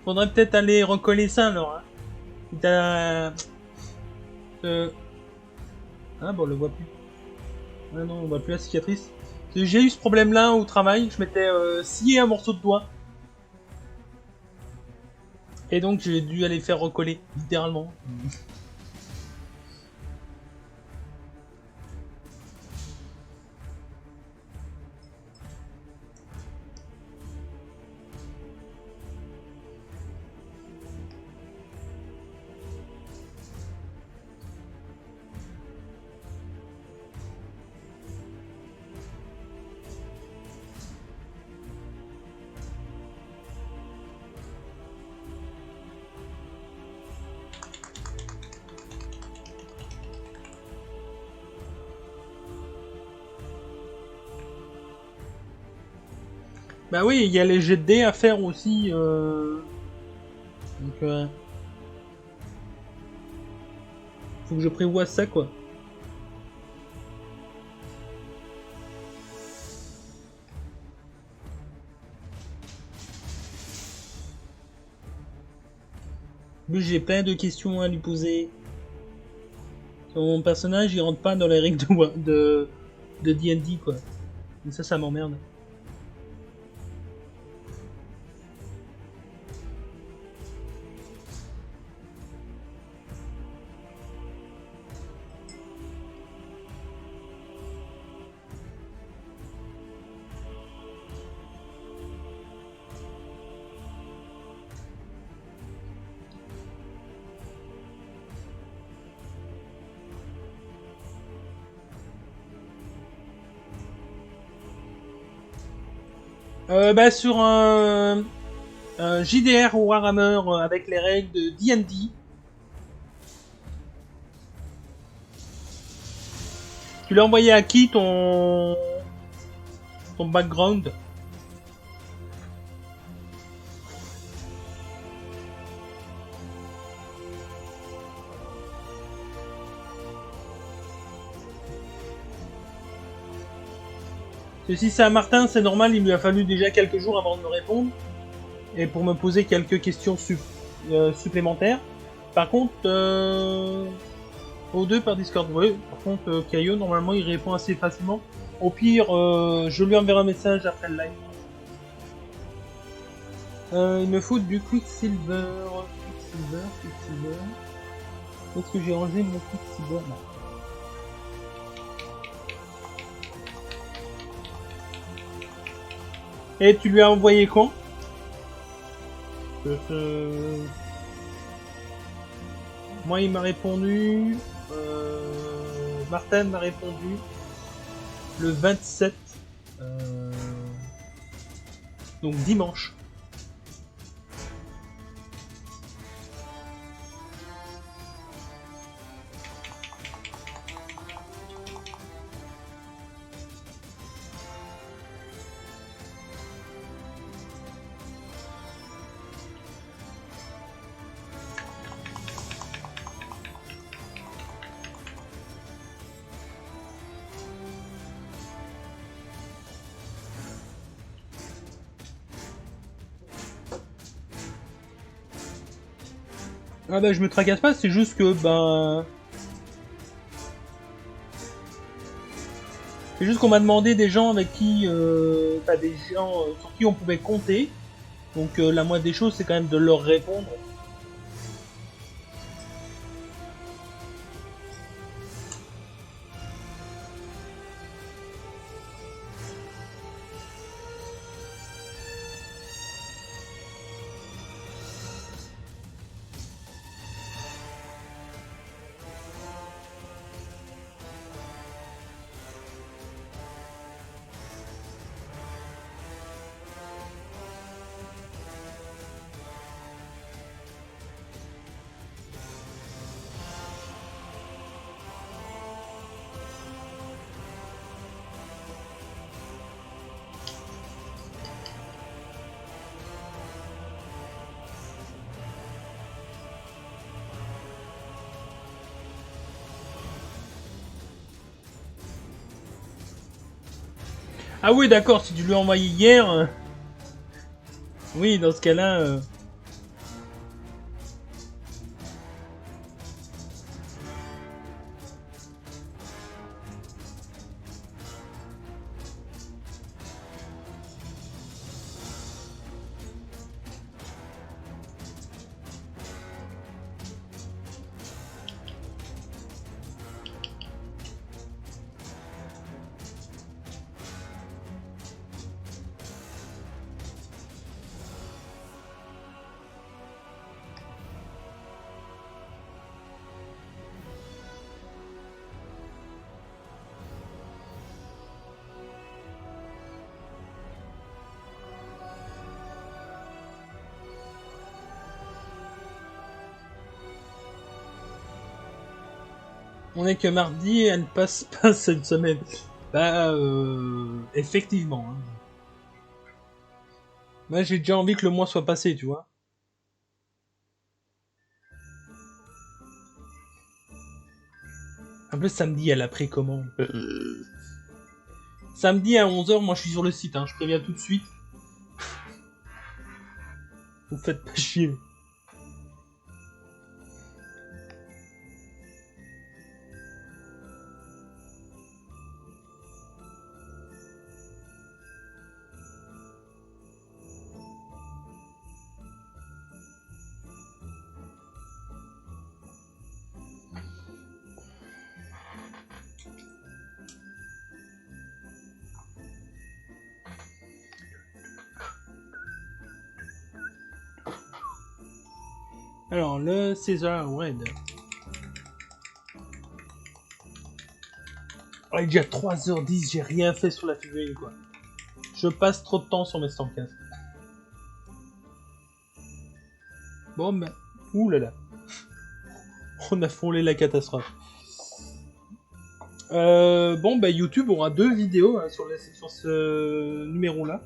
Faudrait peut-être aller recoller ça alors. Hein. T'as... Ah bon, on le voit plus. Ah non, on voit plus la cicatrice. J'ai eu ce problème-là au travail, je m'étais scié un morceau de doigt. Et donc j'ai dû aller faire recoller, littéralement. Bah oui, il y a les jets de dés à faire aussi. Donc, faut que je prévoie ça, quoi. En plus, j'ai plein de questions à lui poser. Mon personnage, il rentre pas dans les règles de D&D, quoi. Et ça m'emmerde. Bah sur un JDR ou Warhammer avec les règles de D&D. Tu l'as envoyé à qui ton background? Si c'est à Martin, c'est normal, il lui a fallu déjà quelques jours avant de me répondre. Et pour me poser quelques questions supplémentaires. Par contre, aux deux par Discord, oui. Par contre, Caillot, normalement, il répond assez facilement. Au pire, je lui enverrai un message après le live. Il me faut du Quicksilver. Quicksilver. Où est-ce que j'ai rangé mon Quicksilver là? Et tu lui as envoyé quand? Moi, il m'a répondu. Martin m'a répondu le 27. Donc dimanche. Ah bah je me tracasse pas, c'est juste que c'est juste qu'on m'a demandé des gens avec qui des gens sur qui on pouvait compter. Donc la moindre des choses c'est quand même de leur répondre. Ah oui, d'accord, si tu lui as envoyé hier... Oui, dans ce cas-là... On est que mardi et elle ne passe pas cette semaine. Bah, effectivement. Hein. Moi, j'ai déjà envie que le mois soit passé, tu vois. En plus, samedi, il y a la précommande. Samedi à 11h, moi, je suis sur le site, hein. Je préviens tout de suite. Vous faites pas chier. Alors, le César Red. Oh, il est déjà 3h10, j'ai rien fait sur la figurine, quoi. Je passe trop de temps sur mes standcasts. Bon, ben... Ouh là là. On a frôlé la catastrophe. Bon, bah YouTube aura 2 vidéos hein, sur ce numéro-là.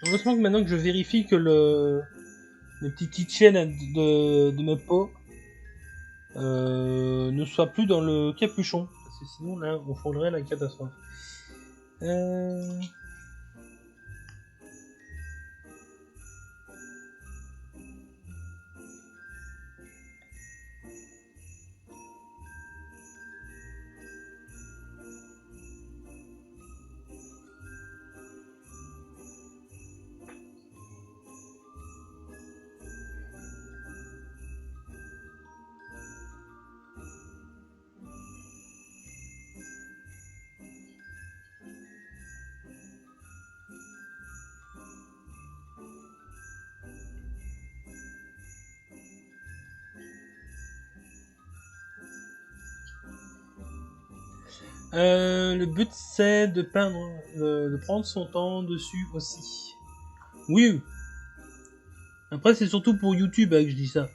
Heureusement que maintenant que je vérifie que le petit keychain de mes pots ne soit plus dans le capuchon. Parce que sinon, là, on frôlerait la catastrophe. Le but c'est de peindre, de prendre son temps dessus aussi. Oui. Après c'est surtout pour YouTube que je dis ça.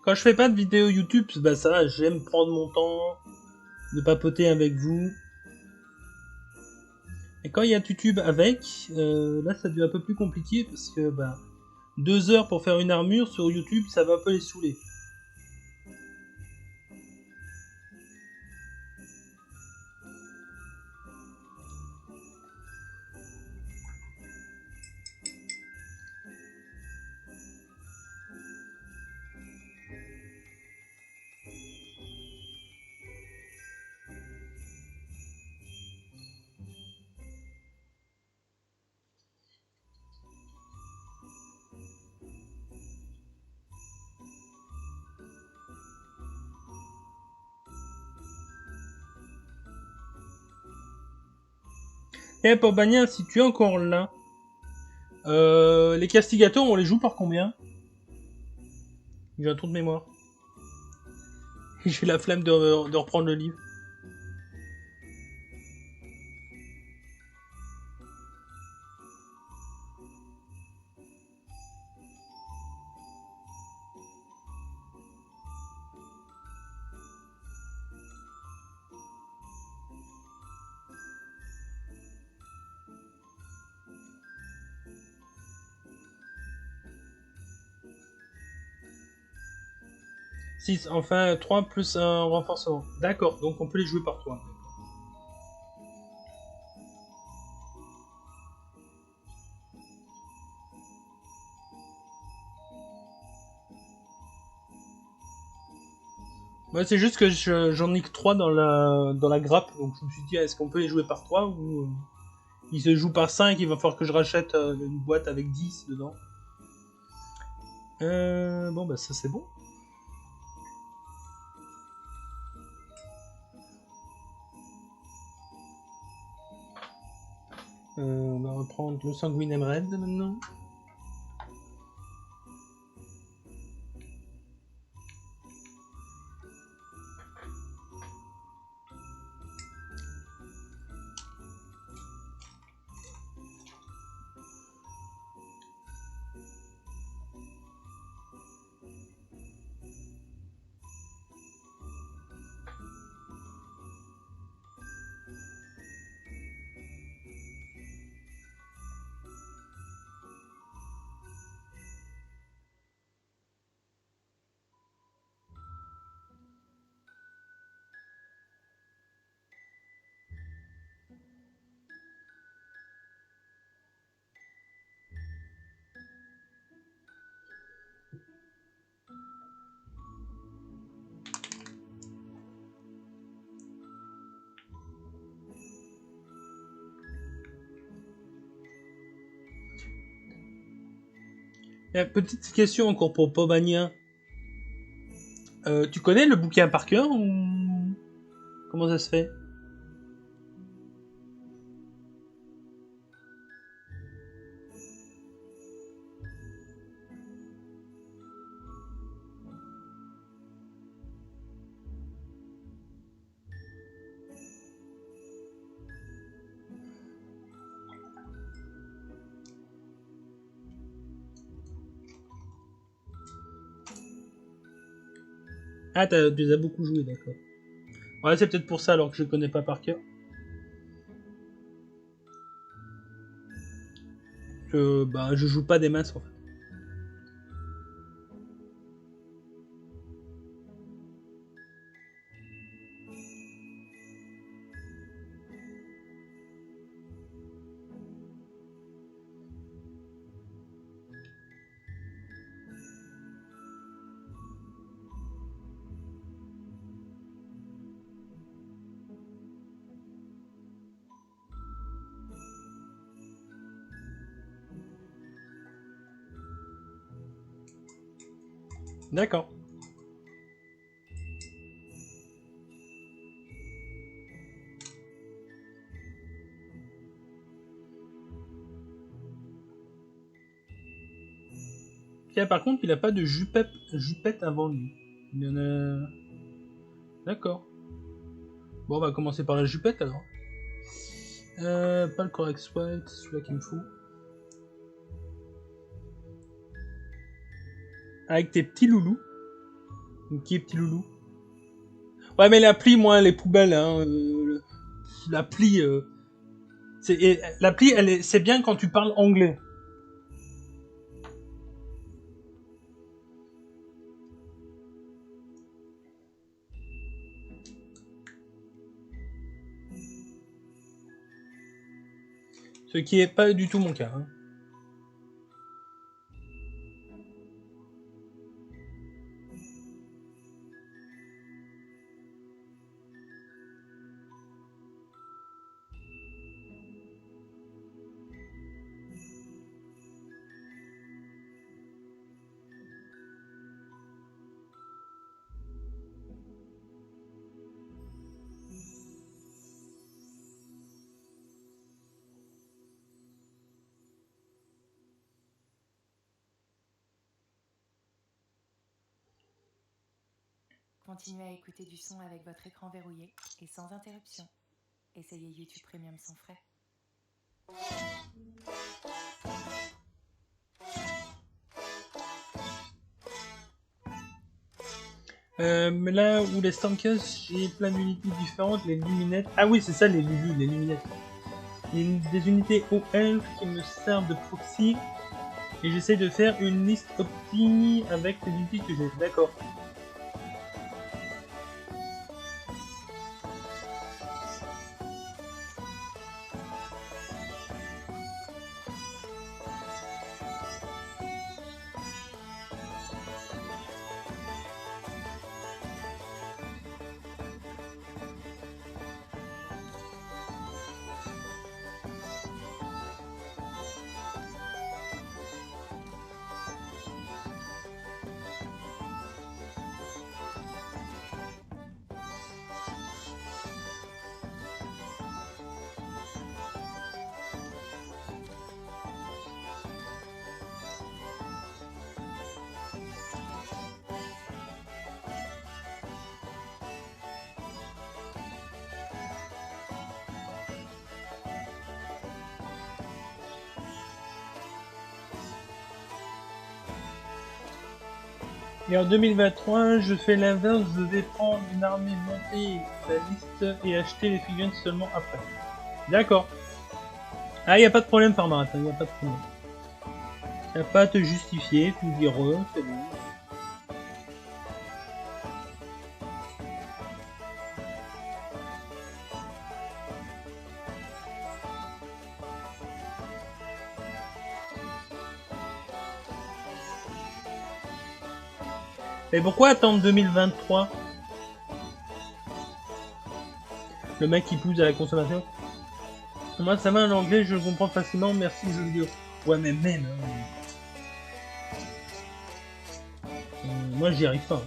Quand je fais pas de vidéo YouTube, bah ça va, j'aime prendre mon temps, de papoter avec vous. Et quand il y a YouTube avec, là ça devient un peu plus compliqué parce que bah 2 heures pour faire une armure sur YouTube, ça va un peu les saouler. Et pour Bania, si tu es encore là, les castigators, on les joue par combien? J'ai un trou de mémoire. J'ai la flemme de reprendre le livre. 6, enfin 3 plus un renforcement. D'accord, donc on peut les jouer par 3. Ouais, c'est juste que j'en ai que 3 dans la grappe, donc je me suis dit, est-ce qu'on peut les jouer par 3 ou ils se jouent par 5, il va falloir que je rachète une boîte avec 10 dedans. Bon, bah ça c'est bon. On va reprendre le Sanguine Emerald maintenant. Petite question encore pour Pobania. Tu connais le bouquin par cœur ou comment ça se fait? Ah, tu les as beaucoup joués, d'accord. Ouais, c'est peut-être pour ça alors que je les connais pas par cœur. Bah, je joue pas des masses en fait. D'accord. Tiens, par contre, il a pas de jupette avant lui. Il y en a... D'accord. Bon, on va commencer par la jupette alors. Pas le Correct White, c'est celui-là qu'il me faut. Avec tes petits loulous. Qui est petit loulou? Ouais, mais l'appli, moi, les poubelles, hein. L'appli, l'appli, c'est bien quand tu parles anglais. Ce qui est pas du tout mon cas. Hein. Continuez à écouter du son avec votre écran verrouillé et sans interruption. Essayez YouTube Premium sans frais. Mais là où les Stankas, j'ai plein d'unités différentes, les luminettes. Ah oui, c'est ça les lulus, les luminettes. Des unités OL qui me servent de proxy. Et j'essaie de faire une liste opti avec les unités que j'ai. D'accord. Et en 2023, je fais l'inverse, je vais prendre une armée, monter la liste et acheter les figurines seulement après. D'accord. Ah, y a pas de problème, Farmarat, y a pas de problème. T'as pas à te justifier, tu dis c'est bon. Mais pourquoi attendre 2023? Le mec qui pousse à la consommation. Moi ça va l'anglais, je le comprends facilement, merci jeux vidéo. Ouais mais même. Moi j'y arrive pas.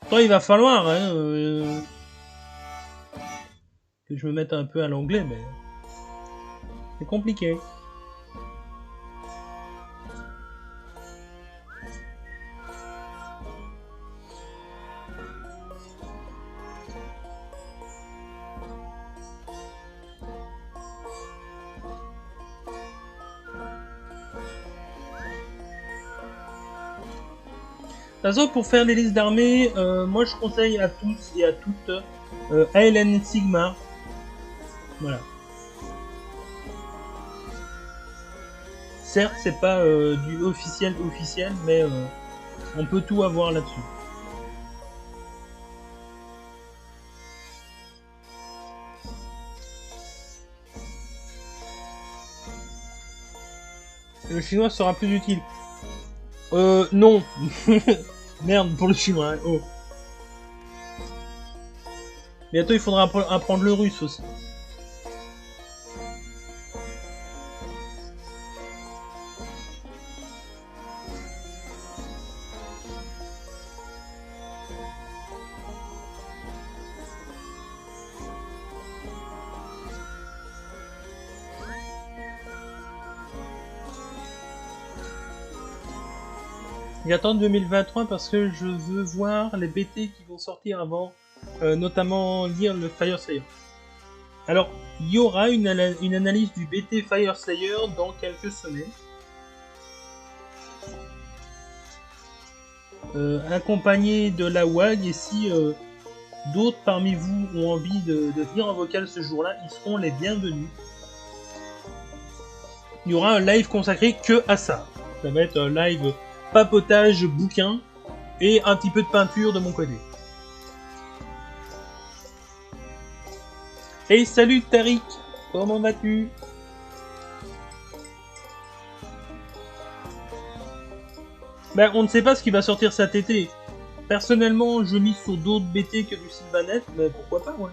Toi il va falloir que je me mette un peu à l'anglais, mais c'est compliqué. De toute façon, pour faire les listes d'armées, moi je conseille à tous et à toutes ALN Sigmar. Voilà. Certes, c'est pas du officiel, mais on peut tout avoir là-dessus. Le chinois sera plus utile. Non. Merde pour le chinois, hein. Oh. Bientôt il faudra apprendre le russe aussi. J'attends 2023 parce que je veux voir les BT qui vont sortir avant, notamment lire le Fire Slayer. Alors, il y aura une analyse du BT Fire Slayer dans quelques semaines. Accompagné de la WAG, et si d'autres parmi vous ont envie de venir en vocal ce jour-là, ils seront les bienvenus. Il y aura un live consacré que à ça. Ça va être un live papotage, bouquin, et un petit peu de peinture de mon côté. Hey, salut Tariq, comment vas-tu? Ben, on ne sait pas ce qui va sortir cet été. Personnellement, je mise sur d'autres BT que du Sylvanet, mais pourquoi pas, ouais.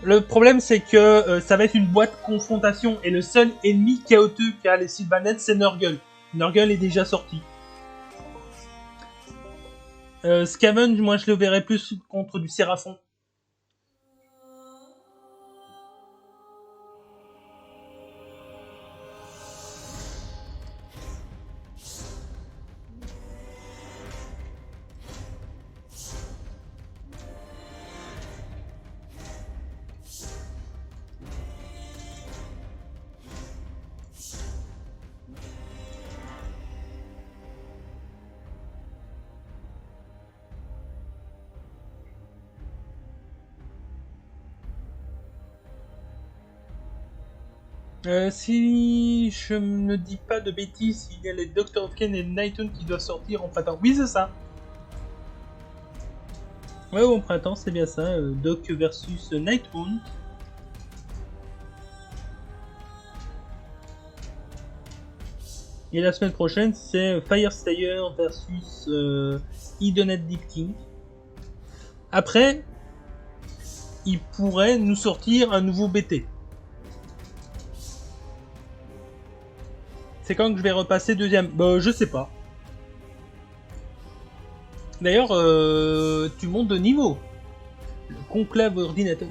Le problème, c'est que ça va être une boîte confrontation, et le seul ennemi chaotique qu'a les Sylvanettes, c'est Nurgle. Nurgle est déjà sorti. Scavenge, moi je le verrais plus contre du Séraphon. Si je ne dis pas de bêtises, il y a les Dr. of Ken et Nightoon qui doivent sortir en printemps. Oui, c'est ça. Ouais, au printemps, c'est bien ça. Doc versus Nightoon. Et la semaine prochaine, c'est Fire Slayer versus Idonette Deep King. Après, il pourrait nous sortir un nouveau BT. C'est quand que je vais repasser deuxième? Bah, je sais pas. D'ailleurs, tu montes de niveau. Le conclave ordinateur.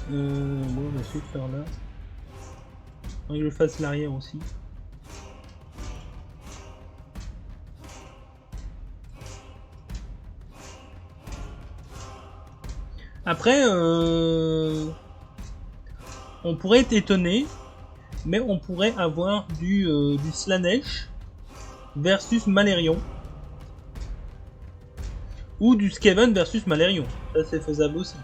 Bon, on va essayer de faire là. Et je fasse l'arrière aussi. Après, on pourrait être étonné, mais on pourrait avoir du Slanesh versus Malérion. Ou du Skaven versus Malérion. Ça, c'est faisable aussi.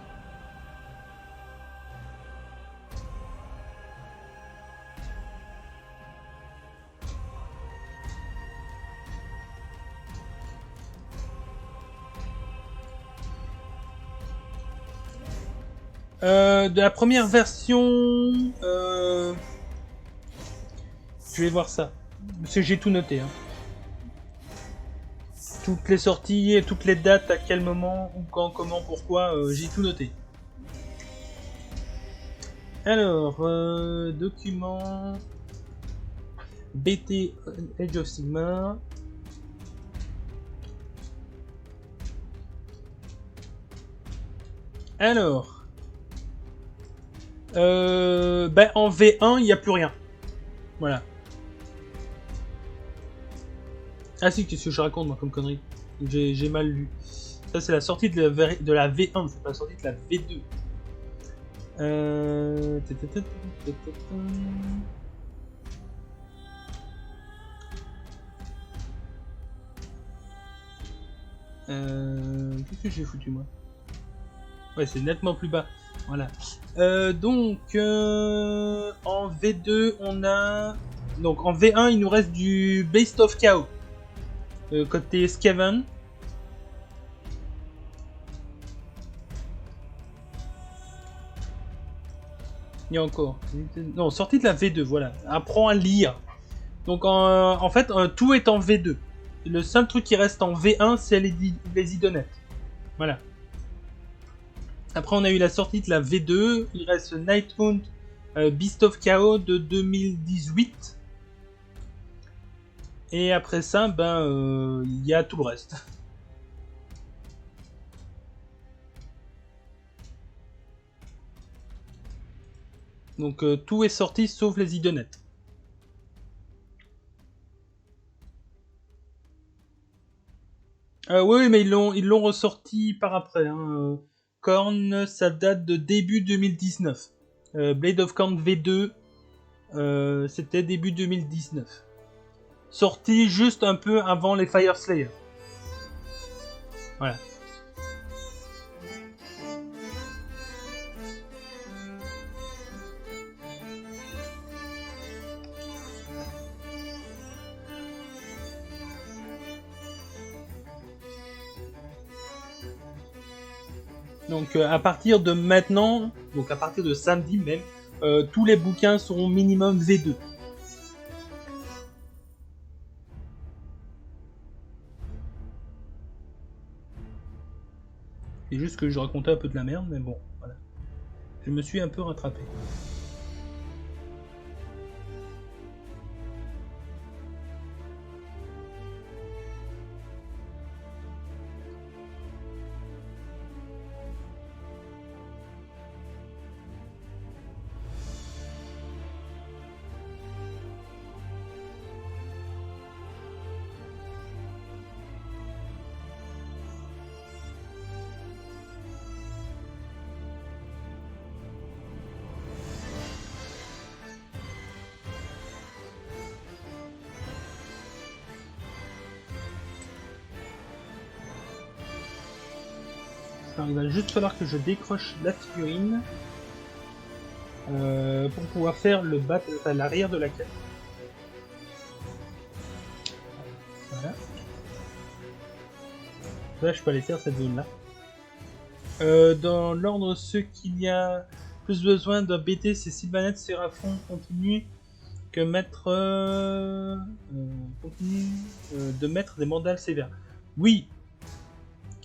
De la première version, je vais voir ça. Parce que j'ai tout noté. Hein. Toutes les sorties, toutes les dates, à quel moment, où, quand, comment, pourquoi, j'ai tout noté. Alors, document BT Age of Sigmar. Alors, en V1, il n'y a plus rien. Voilà. Ah si, qu'est-ce que je raconte moi comme connerie? J'ai mal lu. Ça c'est la sortie de la V1, c'est pas la sortie de la V2. Qu'est-ce que j'ai foutu moi? Ouais, c'est nettement plus bas. Voilà. Donc, en V2, on a... Donc, en V1, il nous reste du Beast of Chaos. Côté Skaven. Il y a encore. Non, sortie de la V2, voilà. Apprends à lire. Donc, en fait, tout est en V2. Le seul truc qui reste en V1, c'est les idonettes. Voilà. Après, on a eu la sortie de la V2. Il reste Nighthound Beast of Chaos de 2018. Et après ça, il y a tout le reste. Donc tout est sorti sauf les idonettes. Oui, mais ils l'ont ressorti par après. Hein. Korn, ça date de début 2019. Blade of Korn V2, c'était début 2019. Sorti juste un peu avant les Fire Slayer. Voilà. Donc à partir de maintenant, donc à partir de samedi même, tous les bouquins seront minimum V2. C'est juste que je racontais un peu de la merde, mais bon, voilà. Je me suis un peu rattrapé. Alors, il va juste falloir que je décroche la figurine pour pouvoir faire le l'arrière de la carte. Voilà. Là, je peux aller faire cette zone-là. Dans l'ordre, ceux qu'il y a plus besoin d'un BT, c'est Sylvaneth, Séraphon, continue que mettre de mettre des mandales sévères. Oui.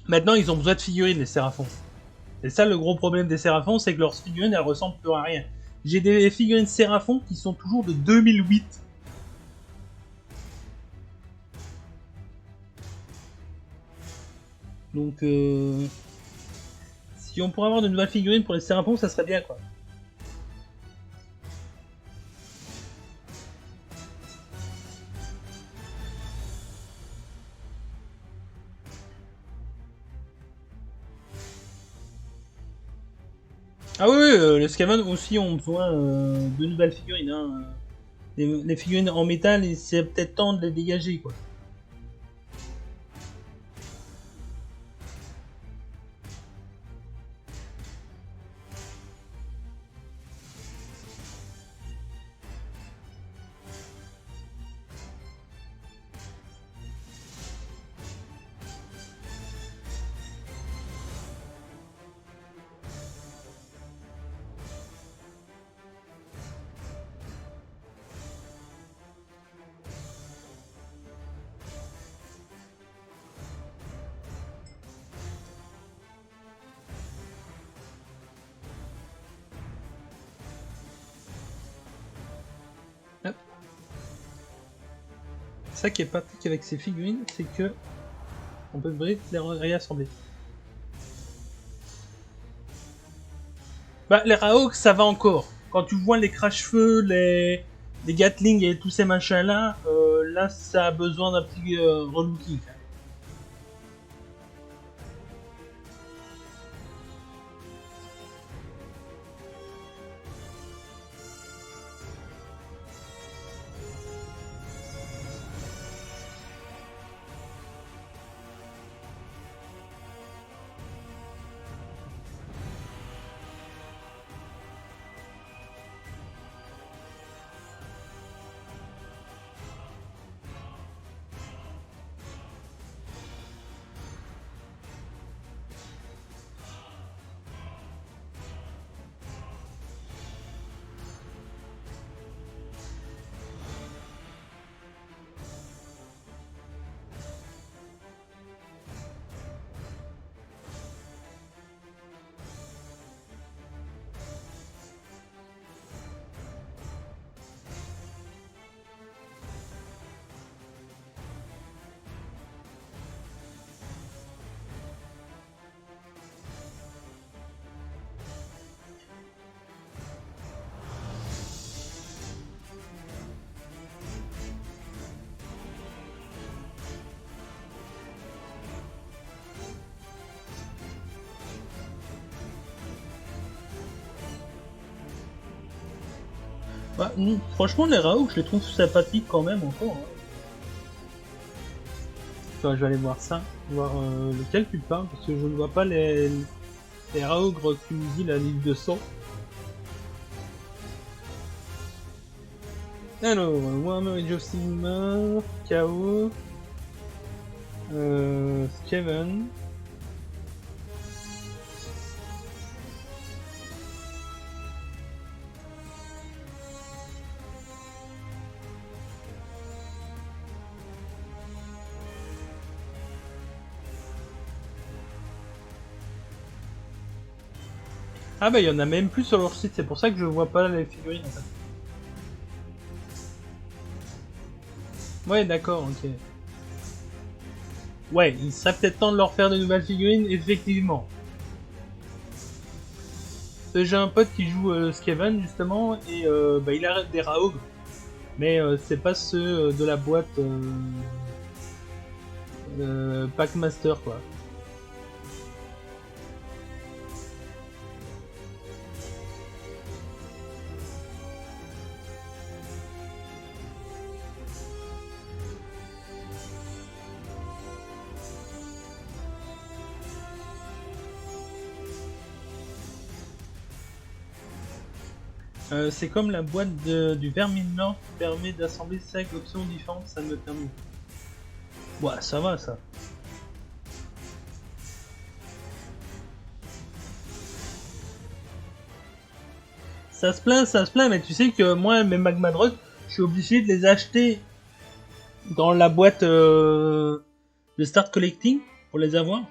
Maintenant, ils ont besoin de figurines, les Séraphons. Et ça, le gros problème des Séraphons, c'est que leurs figurines, elles ressemblent plus à rien. J'ai des figurines Séraphons qui sont toujours de 2008. Donc, si Si on pourrait avoir de nouvelles figurines pour les Serapons, ça serait bien quoi. Ah oui, les Skaven aussi ont besoin de nouvelles figurines. Hein. Les figurines en métal, c'est peut-être temps de les dégager quoi. Ça qui est pratique avec ces figurines, c'est que on peut vite les réassembler. Bah les Raok ça va encore. Quand tu vois les crash-feu, les Gatling et tous ces machins là, là ça a besoin d'un petit relooking. Bah, franchement, les Raok, je les trouve sympathiques quand même encore. Hein. Enfin, je vais aller voir ça, voir lequel tu parles, parce que je ne vois pas les Raok que tu me dis, la livre de sang. Alors, Warhammer Age of Sigmar, KO, Skaven. Ah bah il y en a même plus sur leur site, c'est pour ça que je vois pas les figurines en fait. Ouais d'accord, ok. Ouais, il serait peut-être temps de leur faire de nouvelles figurines, effectivement. J'ai un pote qui joue Skaven justement, et bah, il a des Raog, mais c'est pas ceux de la boîte Packmaster quoi. C'est comme la boîte du Vermin Nord qui permet d'assembler 5 options différentes, ça me termine. Ouais, ça va ça. Ça se plaint, mais tu sais que moi, mes Magma Drug, je suis obligé de les acheter dans la boîte de Start Collecting pour les avoir.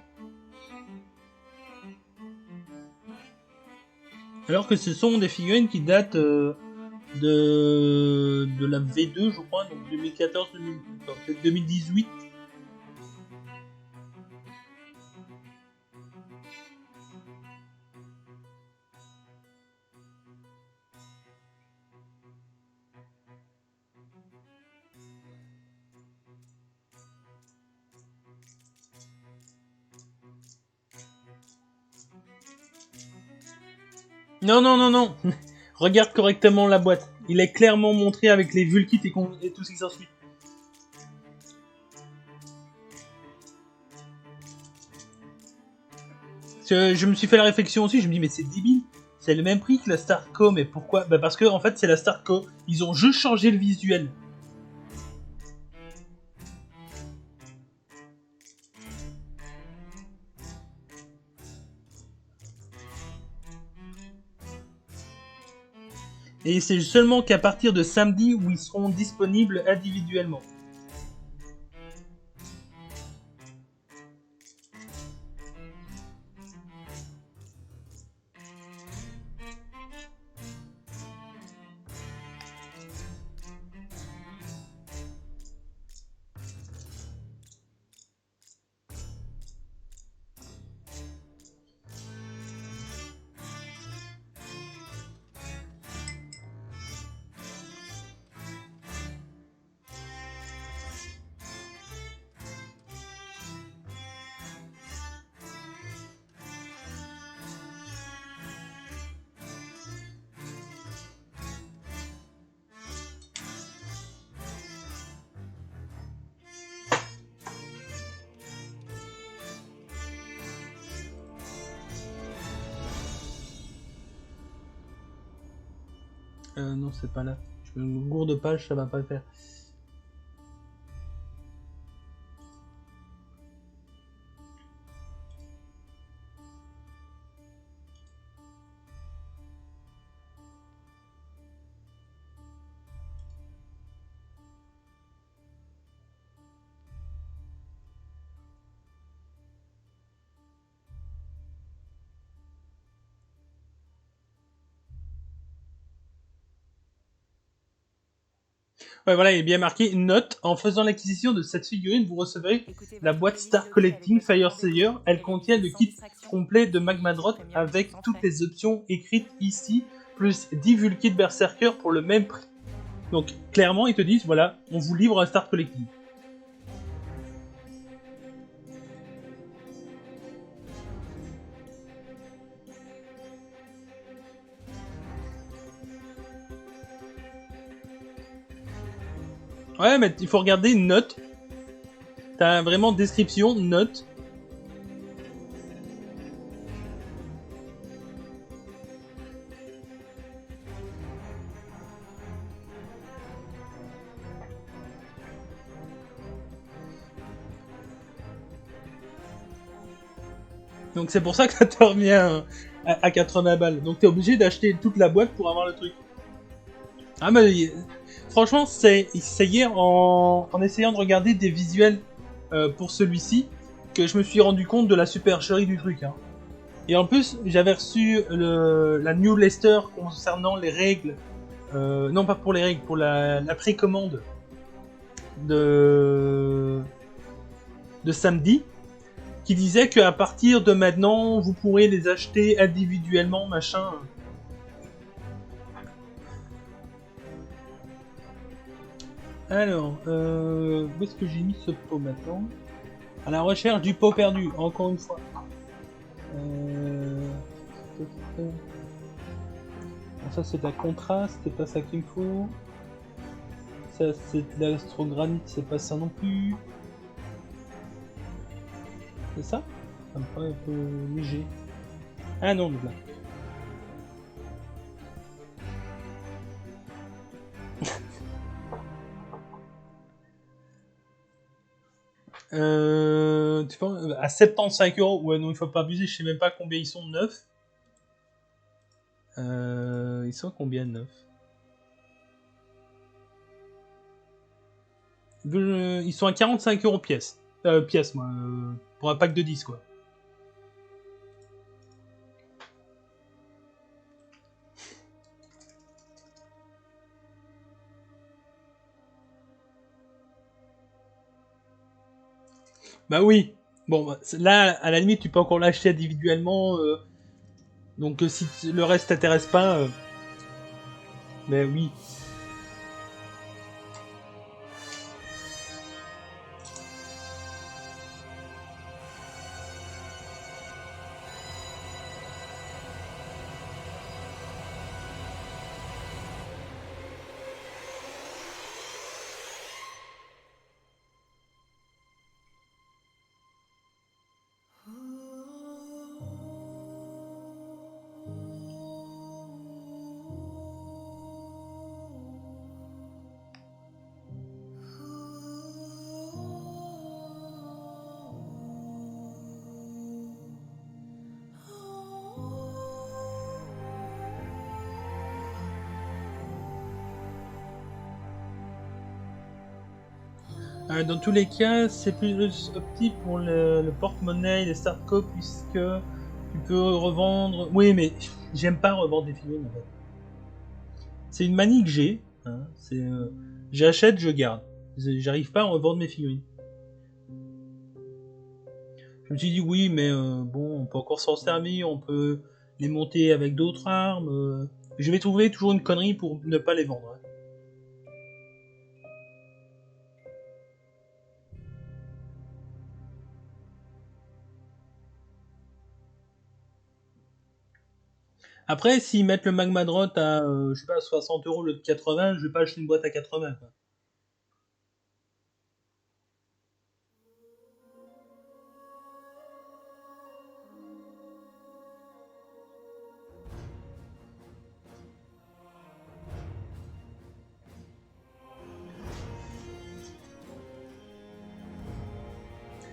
Alors que ce sont des figurines qui datent de la V2, je crois, donc 2014, peut-être 2018. Non, non, non, non. Regarde correctement la boîte. Il est clairement montré avec les vulkits et tout ce qui s'ensuit. Je me suis fait la réflexion aussi, je me dis mais c'est débile. C'est le même prix que la Starco, mais pourquoi? Bah parce que en fait c'est la Starco. Ils ont juste changé le visuel. Et c'est seulement qu'à partir de samedi où ils seront disponibles individuellement. Non, c'est pas là. Une gourde page, ça va pas le faire. Ouais, voilà, il est bien marqué note. En faisant l'acquisition de cette figurine, vous recevrez la boîte Star Collecting Fire Sayer. Elle contient le kit complet de Magmadrot avec toutes les options écrites ici, plus 10 Vulkits Berserker pour le même prix. Donc, clairement, ils te disent voilà, on vous livre un Star Collecting. Ouais, mais il faut regarder note. T'as vraiment description, note. Donc c'est pour ça que ça te revient à 80 balles. Donc t'es obligé d'acheter toute la boîte pour avoir le truc. Ah mais franchement, c'est hier en essayant de regarder des visuels pour celui-ci que je me suis rendu compte de la supercherie du truc. Hein. Et en plus, j'avais reçu la newsletter concernant les règles. Non, pas pour les règles, pour la précommande de samedi, qui disait qu'à partir de maintenant, vous pourrez les acheter individuellement, machin. Alors, où est-ce que j'ai mis ce pot maintenant? À la recherche du pot perdu, encore une fois. Bon, ça c'est de la contraste, c'est pas ça qu'il me faut. Ça c'est de l'astrogranite, c'est pas ça non plus. C'est ça? Ça me paraît un peu léger. Ah non, le blanc. Tu penses à 75 €? Ouais, non, il faut pas abuser, je sais même pas combien ils sont neufs. Ils sont combien neufs? Ils sont à 45 € pièce. Pièce, moi, pour un pack de 10, quoi. Bah oui. Bon, bah, là, à la limite, tu peux encore l'acheter individuellement. Donc, si le reste t'intéresse pas, mais oui. Dans tous les cas, c'est plus optique pour le porte-monnaie et les start-co puisque tu peux revendre. Oui, mais j'aime pas revendre des figurines en fait. C'est une manie que j'ai. Hein. C'est j'achète, je garde. J'arrive pas à revendre mes figurines. Je me suis dit oui, mais bon, on peut encore s'en servir, on peut les monter avec d'autres armes. Je vais trouver toujours une connerie pour ne pas les vendre. Hein. Après, s'ils mettent le Magmadrot à, je sais pas, 60 € au lieu de 80, je vais pas acheter une boîte à 80. Quoi.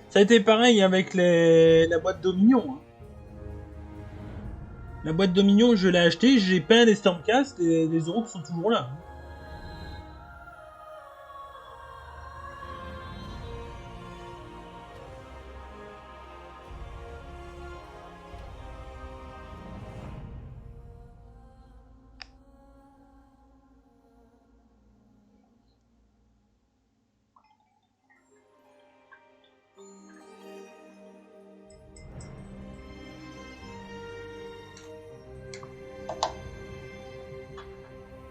Ça a été pareil avec la boîte Dominion. Hein. La boîte Dominion, je l'ai achetée, j'ai peint les Stormcast et les euros sont toujours là. Hein.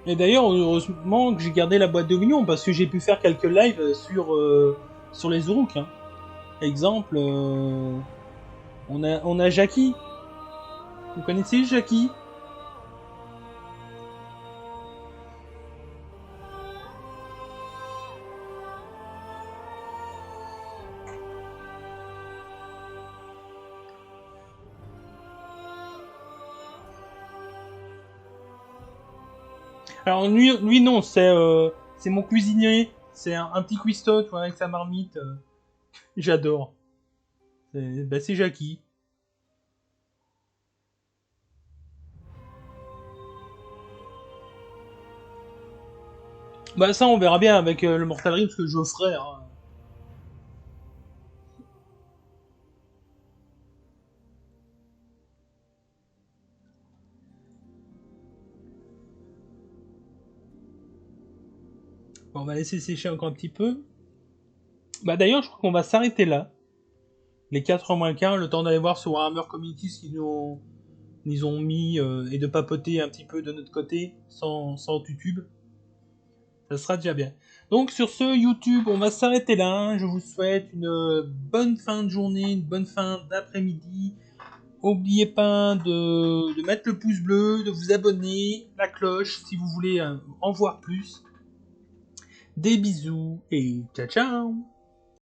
Et d'ailleurs, heureusement que j'ai gardé la boîte Dominion parce que j'ai pu faire quelques lives sur les Uruk. Hein. Exemple, on a Jackie. Vous connaissez Jackie? Alors lui non, c'est mon cuisinier. C'est un petit cuistot, tu vois, avec sa marmite. J'adore. C'est Jackie. Bah ça on verra bien avec le Mortal Rim, parce que je ferai. Hein. Bon, on va laisser sécher encore un petit peu. Bah d'ailleurs, je crois qu'on va s'arrêter là. Les 4 moins 15, le temps d'aller voir sur Warhammer Community ce qu'ils nous ont mis et de papoter un petit peu de notre côté sans tutube. Ça sera déjà bien. Donc sur ce YouTube, on va s'arrêter là. Je vous souhaite une bonne fin de journée, une bonne fin d'après-midi. N'oubliez pas de mettre le pouce bleu, de vous abonner, la cloche si vous voulez en voir plus. Des bisous et ciao ciao.